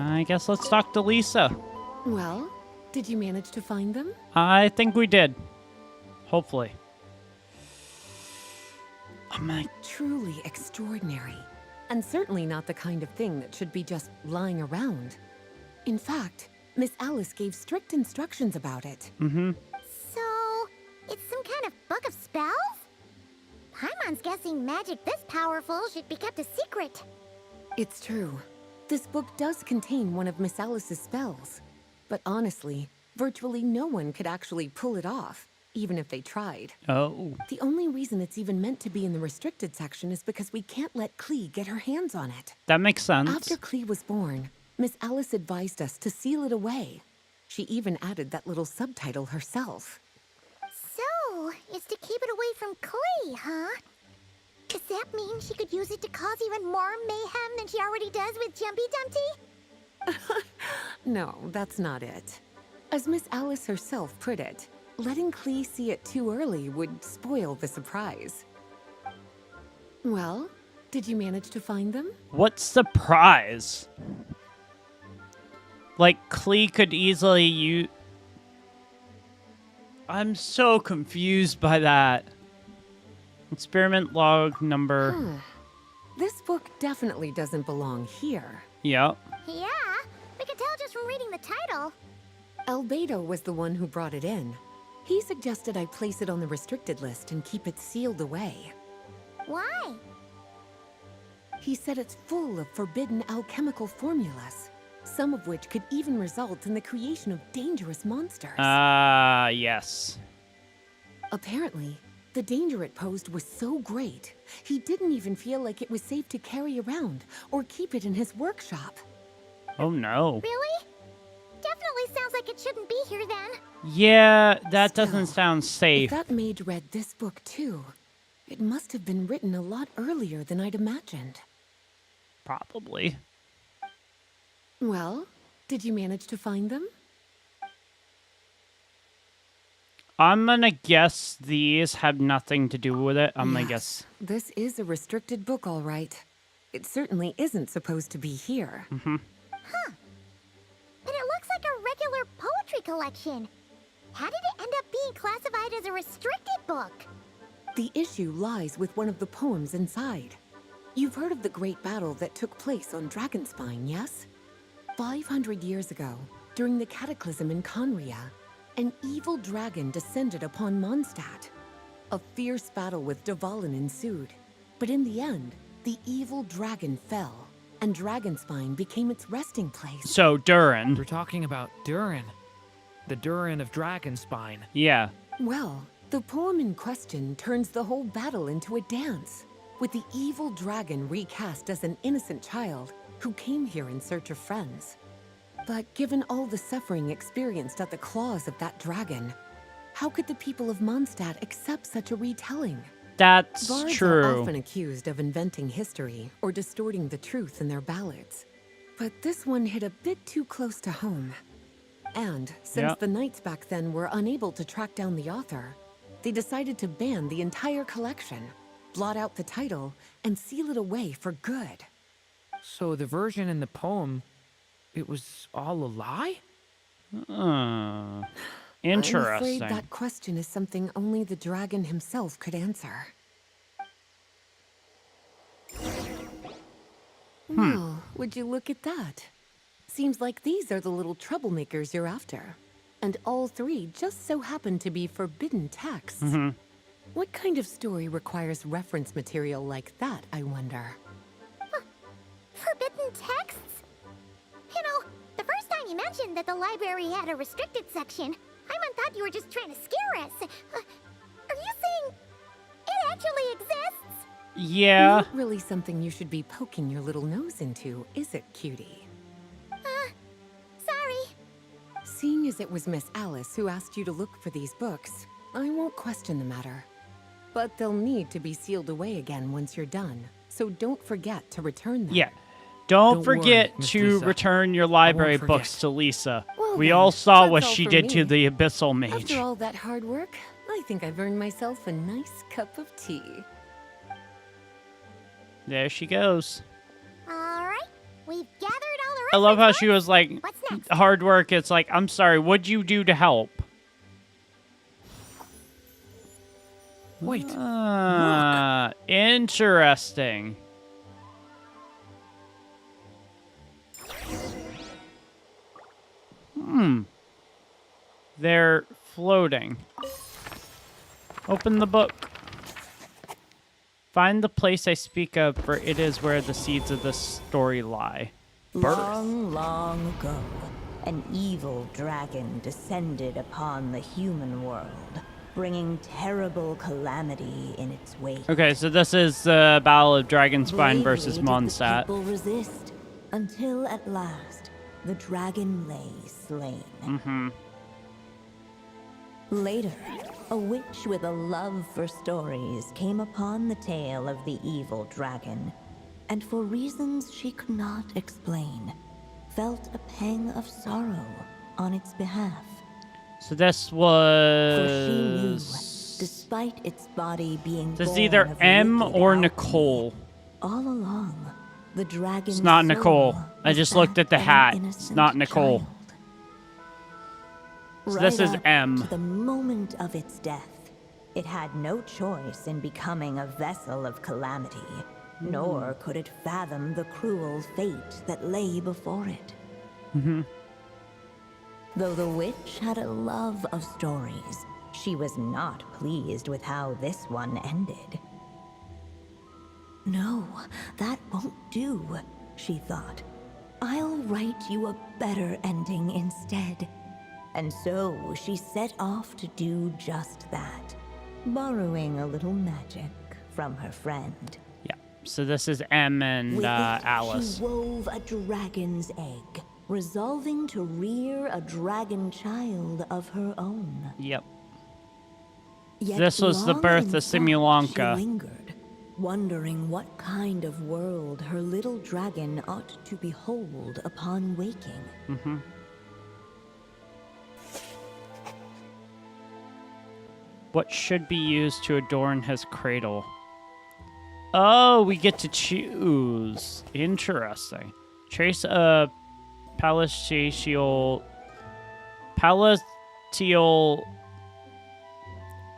I guess let's talk to Lisa. Well, did you manage to find them? I think we did. Hopefully. Oh my. Truly extraordinary. And certainly not the kind of thing that should be just lying around. In fact, Miss Alice gave strict instructions about it. Mm-hmm. So, it's some kind of book of spells? Paimon's guessing magic this powerful should be kept a secret. It's true. This book does contain one of Miss Alice's spells. But honestly, virtually no one could actually pull it off, even if they tried. Oh. The only reason it's even meant to be in the restricted section is because we can't let Klee get her hands on it. That makes sense. After Klee was born, Miss Alice advised us to seal it away. She even added that little subtitle herself. So, it's to keep it away from Klee, huh? Does that mean she could use it to cause even more mayhem than she already does with Jumpy Dumpty? No, that's not it. As Miss Alice herself put it, letting Klee see it too early would spoil the surprise. Well, did you manage to find them? What surprise? Like, Klee could easily use... I'm so confused by that. Experiment log number... This book definitely doesn't belong here. Yep. Yeah, we can tell just from reading the title. Albedo was the one who brought it in. He suggested I place it on the restricted list and keep it sealed away. Why? He said it's full of forbidden alchemical formulas, some of which could even result in the creation of dangerous monsters. Yes. Apparently, the danger it posed was so great, he didn't even feel like it was safe to carry around or keep it in his workshop. Oh, no. Really? Definitely sounds like it shouldn't be here then. Yeah, that doesn't Still, sound If safe. that maid read this book too, it must have been written a lot earlier than I'd imagined. Probably. Well, did you manage to find them? I'm gonna guess these have nothing to do with it. I'm gonna Yes, guess. This is a restricted book, all right. It certainly isn't supposed to be here. But it looks like a regular poetry collection. How did it end up being classified as a restricted book? The issue lies with one of the poems inside. You've heard of the great battle that took place on Dragonspine, yes? 500 years ago, during the cataclysm in Conria, an evil dragon descended upon Mondstadt. A fierce battle with Dvalin ensued, but in the end, the evil dragon fell, and Dragonspine became its resting place. So, Durin. We're talking about Durin. The Durin of Dragonspine. Yeah. Well, the poem in question turns the whole battle into a dance, with the evil dragon recast as an innocent child who came here in search of friends. But given all the suffering experienced at the claws of that dragon, how could the people of Mondstadt accept such a retelling? That's Bards true. are often accused of inventing history or distorting the truth in their ballads. But this one hit a bit too close to home. And since Yep. the knights back then were unable to track down the author, they decided to ban the entire collection, blot out the title, and seal it away for good. So the version in the poem, it was all a lie? Interesting. I'm afraid that question is something only the dragon himself could answer. Well, would you look at that? Seems like these are the little troublemakers you're after. And all three just so happen to be forbidden texts. What kind of story requires reference material like that, I wonder? Forbidden texts? you mentioned that the library had a restricted section, I thought you were just trying to scare us. Are you saying it actually exists? Yeah. Not really something you should be poking your little nose into, is it, cutie? Sorry. Seeing as it was Miss Alice who asked you to look for these books, I won't question the matter. But they'll need to be sealed away again once you're done, so don't forget to return them. Yeah. Don't Don't worry, forget Miss to Lisa. return your library forget. books to Lisa. Well We then, all saw that's what all she for did to me. the Abyssal Mage. After all that hard work, I think I've earned myself a nice cup of tea. There she goes. Alright, we've gathered all the I love how reference she was like, What's next? hard work. It's like, I'm sorry, what'd you do to help? Wait, Interesting. They're floating. Open the book. Find the place I speak of, for it is where the seeds of this story lie. Long, long ago, an evil dragon descended upon the human world, bringing terrible calamity in its wake. Okay, so this is the Battle of Dragonspine versus Bravely did the Mondstadt. people resist, until at last the dragon lay slain. Later, a witch with a love for stories came upon the tale of the evil dragon, and for reasons she could not explain, felt a pang of sorrow on its behalf. So this For she knew, was... despite its body being This is born either of M wicked or alchemy, Nicole. all along, the dragon's It's not Nicole. soul I was just looked that at the of an hat. It's innocent not Nicole. child. So this is Right up M. To the moment of its death, it had no choice in becoming a vessel of calamity, nor could it fathom the cruel fate that lay before it. Though the witch had a love of stories, she was not pleased with how this one ended. No, that won't do, she thought. I'll write you a better ending instead. And so she set off to do just that, borrowing a little magic from her friend. Yeah. So this is M and With it, Alice. she wove a dragon's egg, resolving to rear a dragon child of her own. Yep. Yet This was the long birth in of thought, Simulanka. She lingered, wondering what kind of world her little dragon ought to behold upon waking. What should be used to adorn his cradle? Oh, we get to choose. Interesting. Trace a palatial...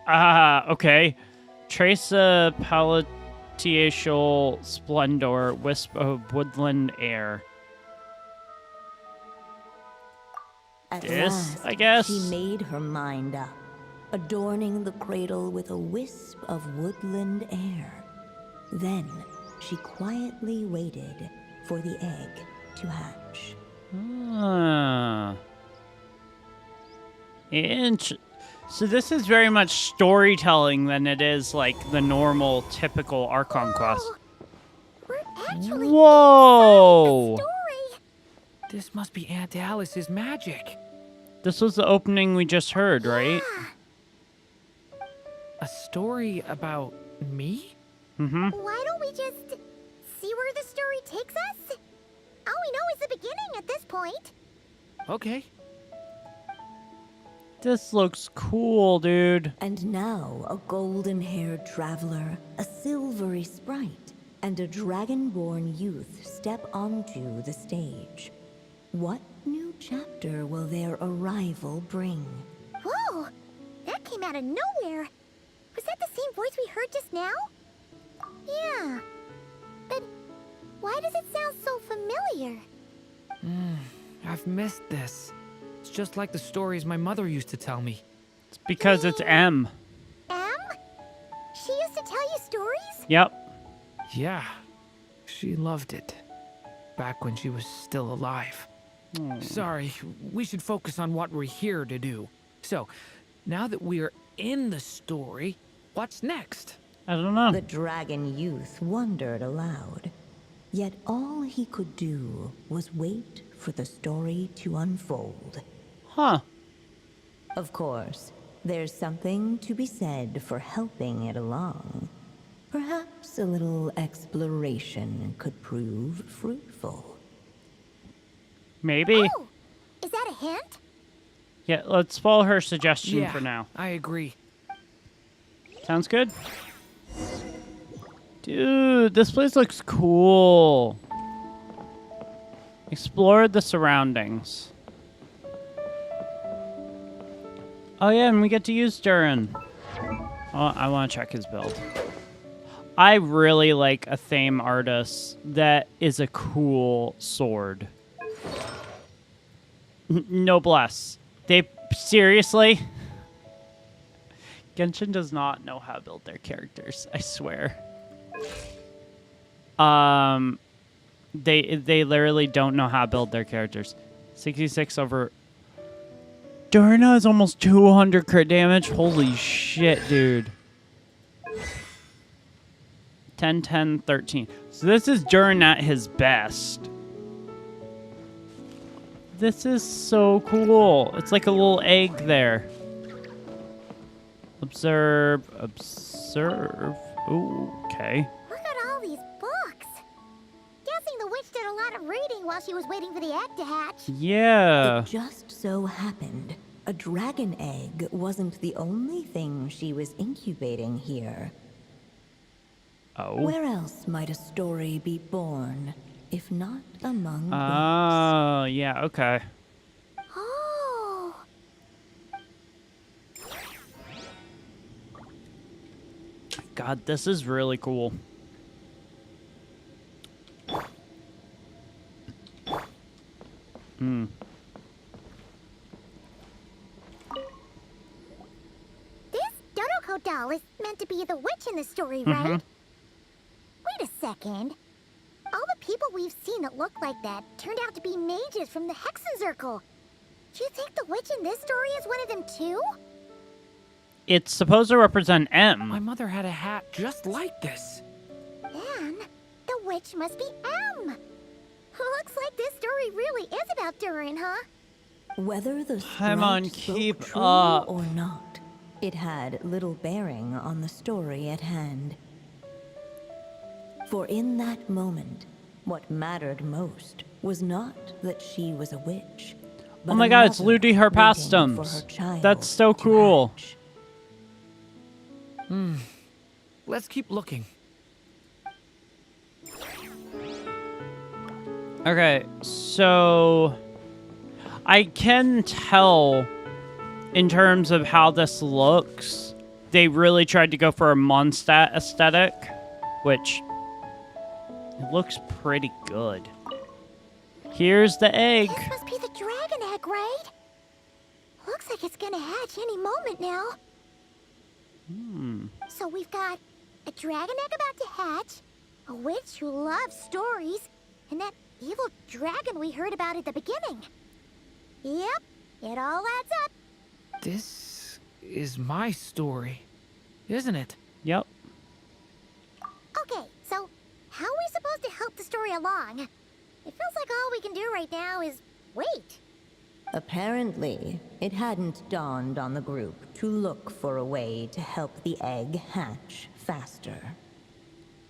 okay. Trace a palatial splendor, wisp of woodland air. At This, last, I guess. she made her mind up, adorning the cradle with a wisp of woodland air. Then she quietly waited for the egg to hatch. Ah. So this is very much storytelling than it is like the normal, typical Archon quest. We're actually Whoa! story. this must be Aunt Alice's magic. This was the opening we just heard, right? A story about me? Why don't we just see where the story takes us? All we know is the beginning at this point. Okay. This looks cool, dude. And now a golden-haired traveler, a silvery sprite, and a dragon-born youth step onto the stage. What new chapter will their arrival bring? Whoa! That came out of nowhere. Was that the same voice we heard just now? Yeah. But why does it sound so familiar? I've missed this. It's just like the stories my mother used to tell me. It's because it's M. Em? She used to tell you stories? Yep. Yeah, she loved it. Back when she was still alive. Sorry, we should focus on what we're here to do. So, now that we're in the story, what's next? I don't know. The dragon youth wondered aloud. Yet all he could do was wait for the story to unfold. Huh. Of course, there's something to be said for helping it along. Perhaps a little exploration could prove fruitful. Maybe. Oh, is that a hint? Yeah, let's follow her suggestion Yeah, for now. I agree. Sounds good? Dude, this place looks cool. Explore the surroundings. Oh yeah, and we get to use Durin. Oh, I want to check his build. I really like a theme artist that is a cool sword. Noblesse. They seriously? Genshin does not know how to build their characters, I swear. They literally don't know how to build their characters. 66 over... Durin has almost 200 crit damage? Holy shit, dude. 10, 10, 13. So this is Durin at his best. This is so cool. It's like a little egg there. Observe, observe. Ooh, okay. Look at all these books. Guessing the witch did a lot of reading while she was waiting for the egg to hatch. Yeah. It just so happened a dragon egg wasn't the only thing she was incubating here. Oh. Where else might a story be born, if not among books? Oh, yeah, okay. Oh. God, this is really cool. Hmm. This Dodoko doll is meant to be the witch in the story, right? Wait a second. All the people we've seen that look like that turned out to be mages from the Hexen Circle. Do you think the witch in this story is one of them too? It's supposed to represent My M. mother had a hat just like this. Then the witch must be M. Looks like this story really is about Durin, huh? Whether the Come on, sprite spoke keep true up. or not, it had little bearing on the story at hand. For in that moment, what mattered most was not that she was a witch. But Oh my a god, it's mother Ludi her waiting for pastimes. her child That's so to cool. hatch. Let's keep looking. Okay, so I can tell in terms of how this looks, they really tried to go for a Mondstadt aesthetic, which it looks pretty good. Here's the egg. This must be the dragon egg, right? Looks like it's gonna hatch any moment now. So we've got a dragon egg about to hatch, a witch who loves stories, and that evil dragon we heard about at the beginning. Yep, it all adds up. This is my story, isn't it? Yep. Okay, so how are we supposed to help the story along? It feels like all we can do right now is wait. Apparently, it hadn't dawned on the group to look for a way to help the egg hatch faster.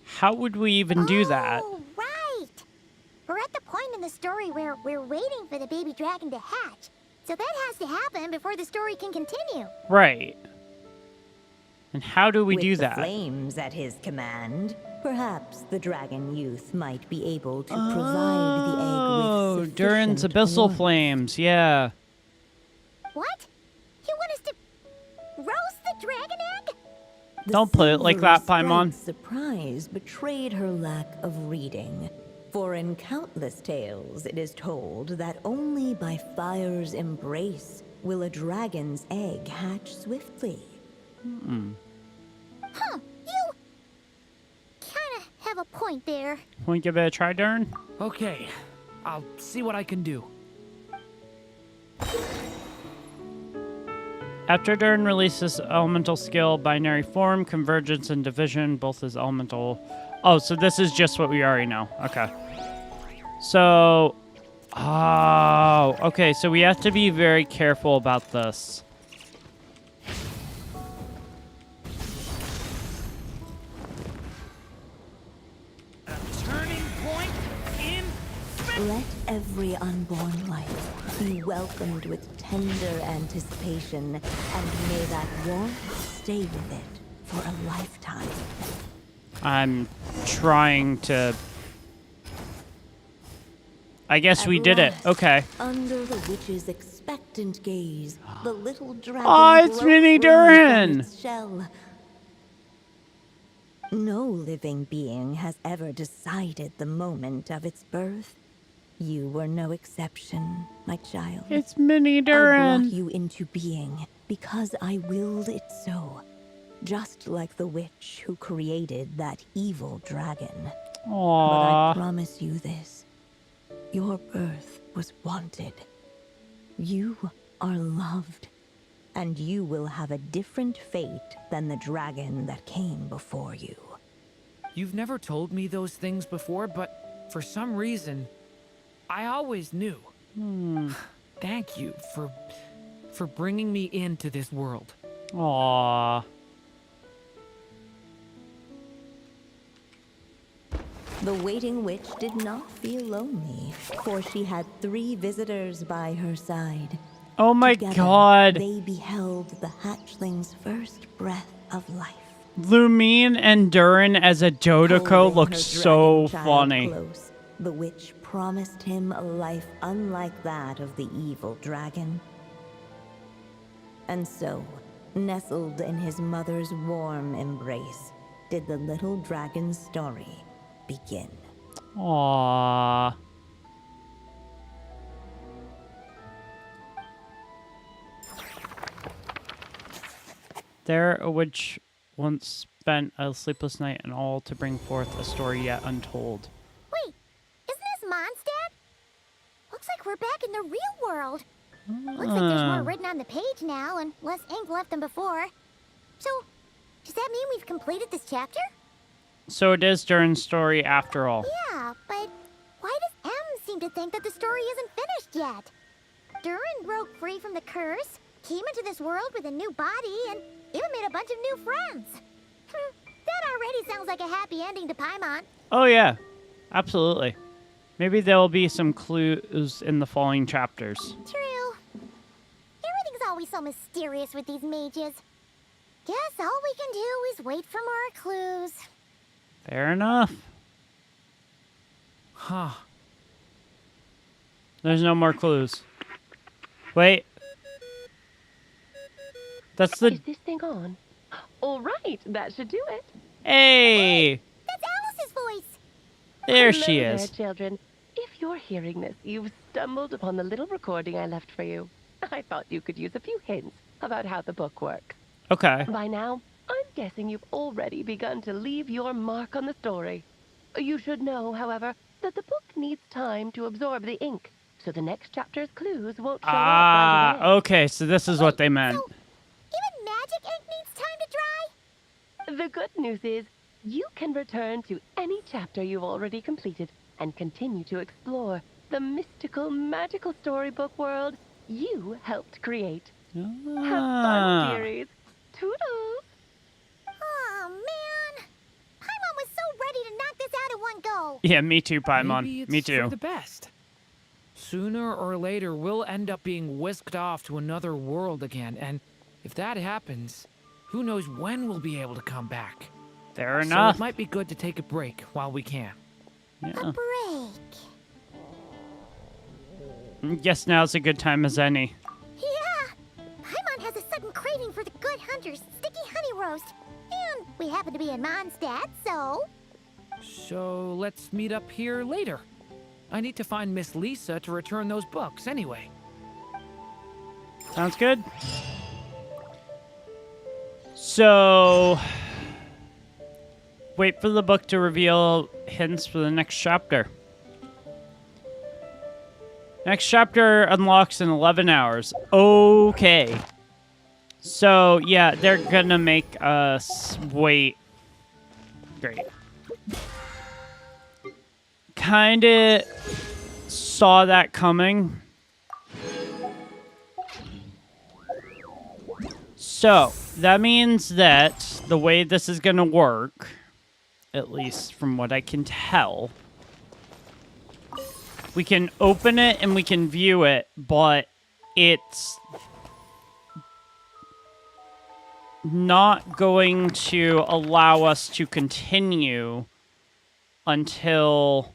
How would we even do that? Oh, right. We're at the point in the story where we're waiting for the baby dragon to hatch. So that has to happen before the story can continue. Right. And how do we With do the that? flames at his command, perhaps the dragon youth might be able to provide the Oh, egg with Durin's sufficient abyssal warmth. flames, yeah. What? You want us to roast the dragon egg? The Don't put it like silvery that, Paimon. sprite's surprise betrayed her lack of reading. For in countless tales, it is told that only by fire's embrace will a dragon's egg hatch swiftly. Huh, you kinda have a point there. Want to give it a try, Durin? Okay, I'll see what I can do. After Durin releases elemental skill, binary form, convergence, and division, both as elemental. Oh, so this is just what we already know. Okay. So, oh, okay. So we have to be very careful about this. Turning point in. Let every unborn life be welcomed with tender anticipation, and may that warmth stay with it for a lifetime. I'm trying to. I guess we At did it. last, Okay. Under the witch's expectant gaze, the little dragon Oh, it's broke Mini free from Durin! its shell. No living being has ever decided the moment of its birth. You were no exception, my child. It's Mini I Durin. brought you into being because I willed it so. Just like the witch who created that evil dragon. But I Aww. promise you this. Your birth was wanted. You are loved. And you will have a different fate than the dragon that came before you. You've never told me those things before, but for some reason, I always knew. Thank you for bringing me into this world. Aww. The waiting witch did not feel lonely, for she had 3 visitors by her side. Oh my Together, god. they beheld the hatchling's first breath of life. Lumine and Durin as a Dodoko Holding look her so dragon child funny. close, the witch promised him a life unlike that of the evil dragon. And so, nestled in his mother's warm embrace, did the little dragon's story begin. Aww. There, a witch once spent a sleepless night and all to bring forth a story yet untold. Wait, isn't this Mondstadt? Looks like we're back in the real world. Looks like there's more written on the page now and less ink left than before. So, does that mean we've completed this chapter? So it is Durin's story after all. Yeah, but why does M seem to think that the story isn't finished yet? Durin broke free from the curse, came into this world with a new body, and even made a bunch of new friends. That already sounds like a happy ending to Paimon. Oh yeah, absolutely. Maybe there will be some clues in the following chapters. True. Everything's always so mysterious with these mages. Guess all we can do is wait for more clues. Fair enough. Huh. There's no more clues. Wait. That's the... Is this thing on? All right, that should do it. Hey! That's Alice's voice. There Hello she there, is. children. If you're hearing this, you've stumbled upon the little recording I left for you. I thought you could use a few hints about how the book works. Okay. By now, I'm guessing you've already begun to leave your mark on the story. You should know, however, that the book needs time to absorb the ink, so the next chapter's clues won't show up right away. Okay, so this is what they meant. So, even magic ink needs time to dry? The good news is, you can return to any chapter you've already completed and continue to explore the mystical, magical storybook world you helped create. Have fun, dearies. Toodles! Oh, man. Paimon was so ready to knock this out in one go. Yeah, me too, Paimon. Maybe it's Me for too. the best. Sooner or later, we'll end up being whisked off to another world again, and if that happens, who knows when we'll be able to come back. Fair So enough. it might be good to take a break while we can. A Yeah. break. Guess now's a good time as any. Yeah. Paimon has a sudden craving for the good hunter's sticky honey roast. And we happen to be in Mondstadt, so... So let's meet up here later. I need to find Miss Lisa to return those books anyway. Sounds good. So, wait for the book to reveal hints for the next chapter. Next chapter unlocks in 11 hours. Okay. So, yeah, they're gonna make us wait. Great. Kinda saw that coming. So, that means that the way this is gonna work, at least from what I can tell, we can open it and we can view it, but it's not going to allow us to continue until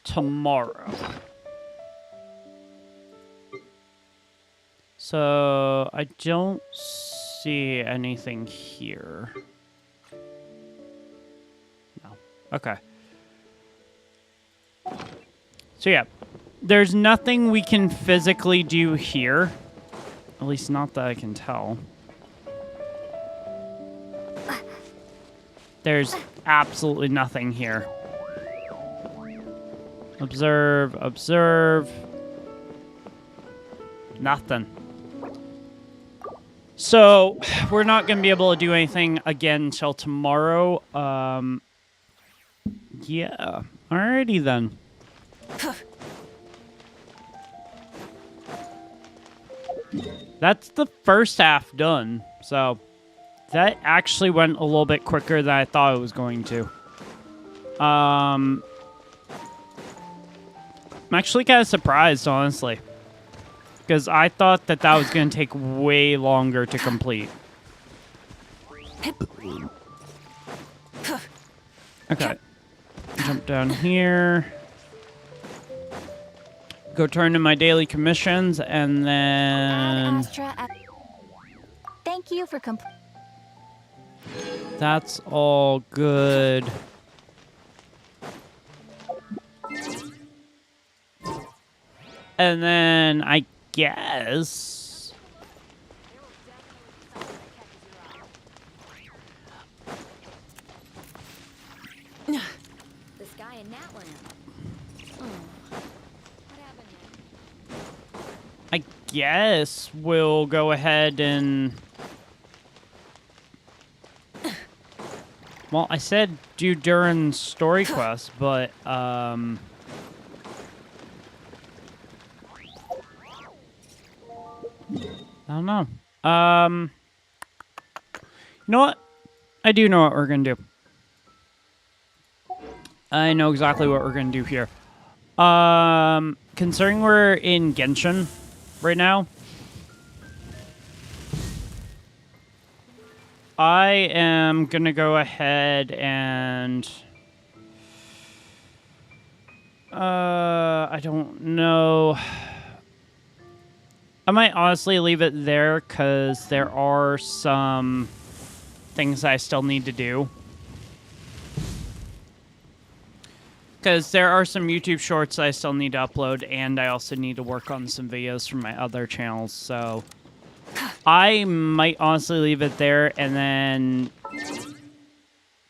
tomorrow. So I don't see anything here. No. Okay. So yeah, there's nothing we can physically do here. At least not that I can tell. There's absolutely nothing here. Observe, observe. Nothing. So, we're not going to be able to do anything again until tomorrow. Yeah. Alrighty then. That's the first half done. So, that actually went a little bit quicker than I thought it was going to. I'm actually kind of surprised, honestly. Because I thought that that was going to take way longer to complete. Okay. Jump down here. Go turn in my daily commissions, and then... Thank you for That's all good. And then I guess... The sky in Natland. I guess we'll go ahead and... Well, I said do Durin's story quest, but, I don't know. You know what? I do know what we're gonna do. I know exactly what we're gonna do here. Considering we're in Genshin right now, I am gonna go ahead and... I don't know. I might honestly leave it there, because there are some things I still need to do. Because there are some YouTube shorts I still need to upload, and I also need to work on some videos from my other channels, so... I might honestly leave it there, and then...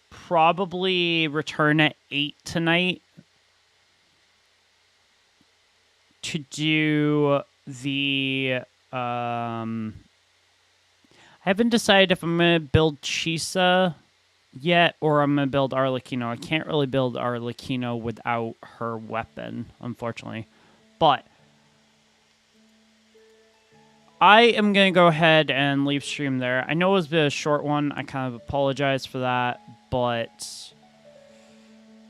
probably return at 8 tonight to do the... I haven't decided if I'm going to build Chisa yet, or I'm going to build Arlecchino. I can't really build Arlecchino without her weapon, unfortunately. But I am going to go ahead and leave stream there. I know it was a bit of a short one. I kind of apologize for that, but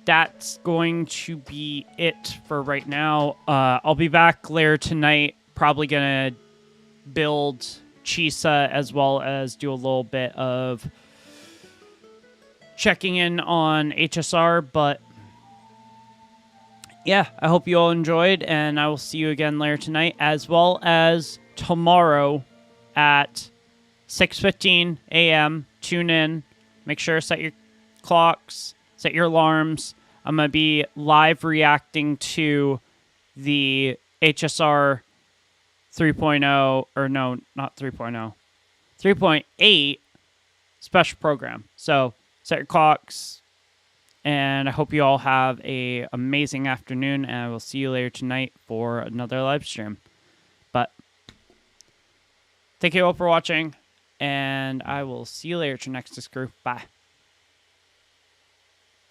that's going to be it for right now. I'll be back later tonight, probably going to build Chisa as well as do a little bit of checking in on HSR, but yeah, I hope you all enjoyed, and I will see you again later tonight, as well as tomorrow at 6:15 a.m. Tune in. Make sure to set your clocks, set your alarms. I'm going to be live reacting to the HSR 3.0, or no, not 3.0, 3.8 special program. So set your clocks, and I hope you all have an amazing afternoon, and I will see you later tonight for another live stream. But Thank you all for watching, and I will see you later, Trenexus crew. Bye.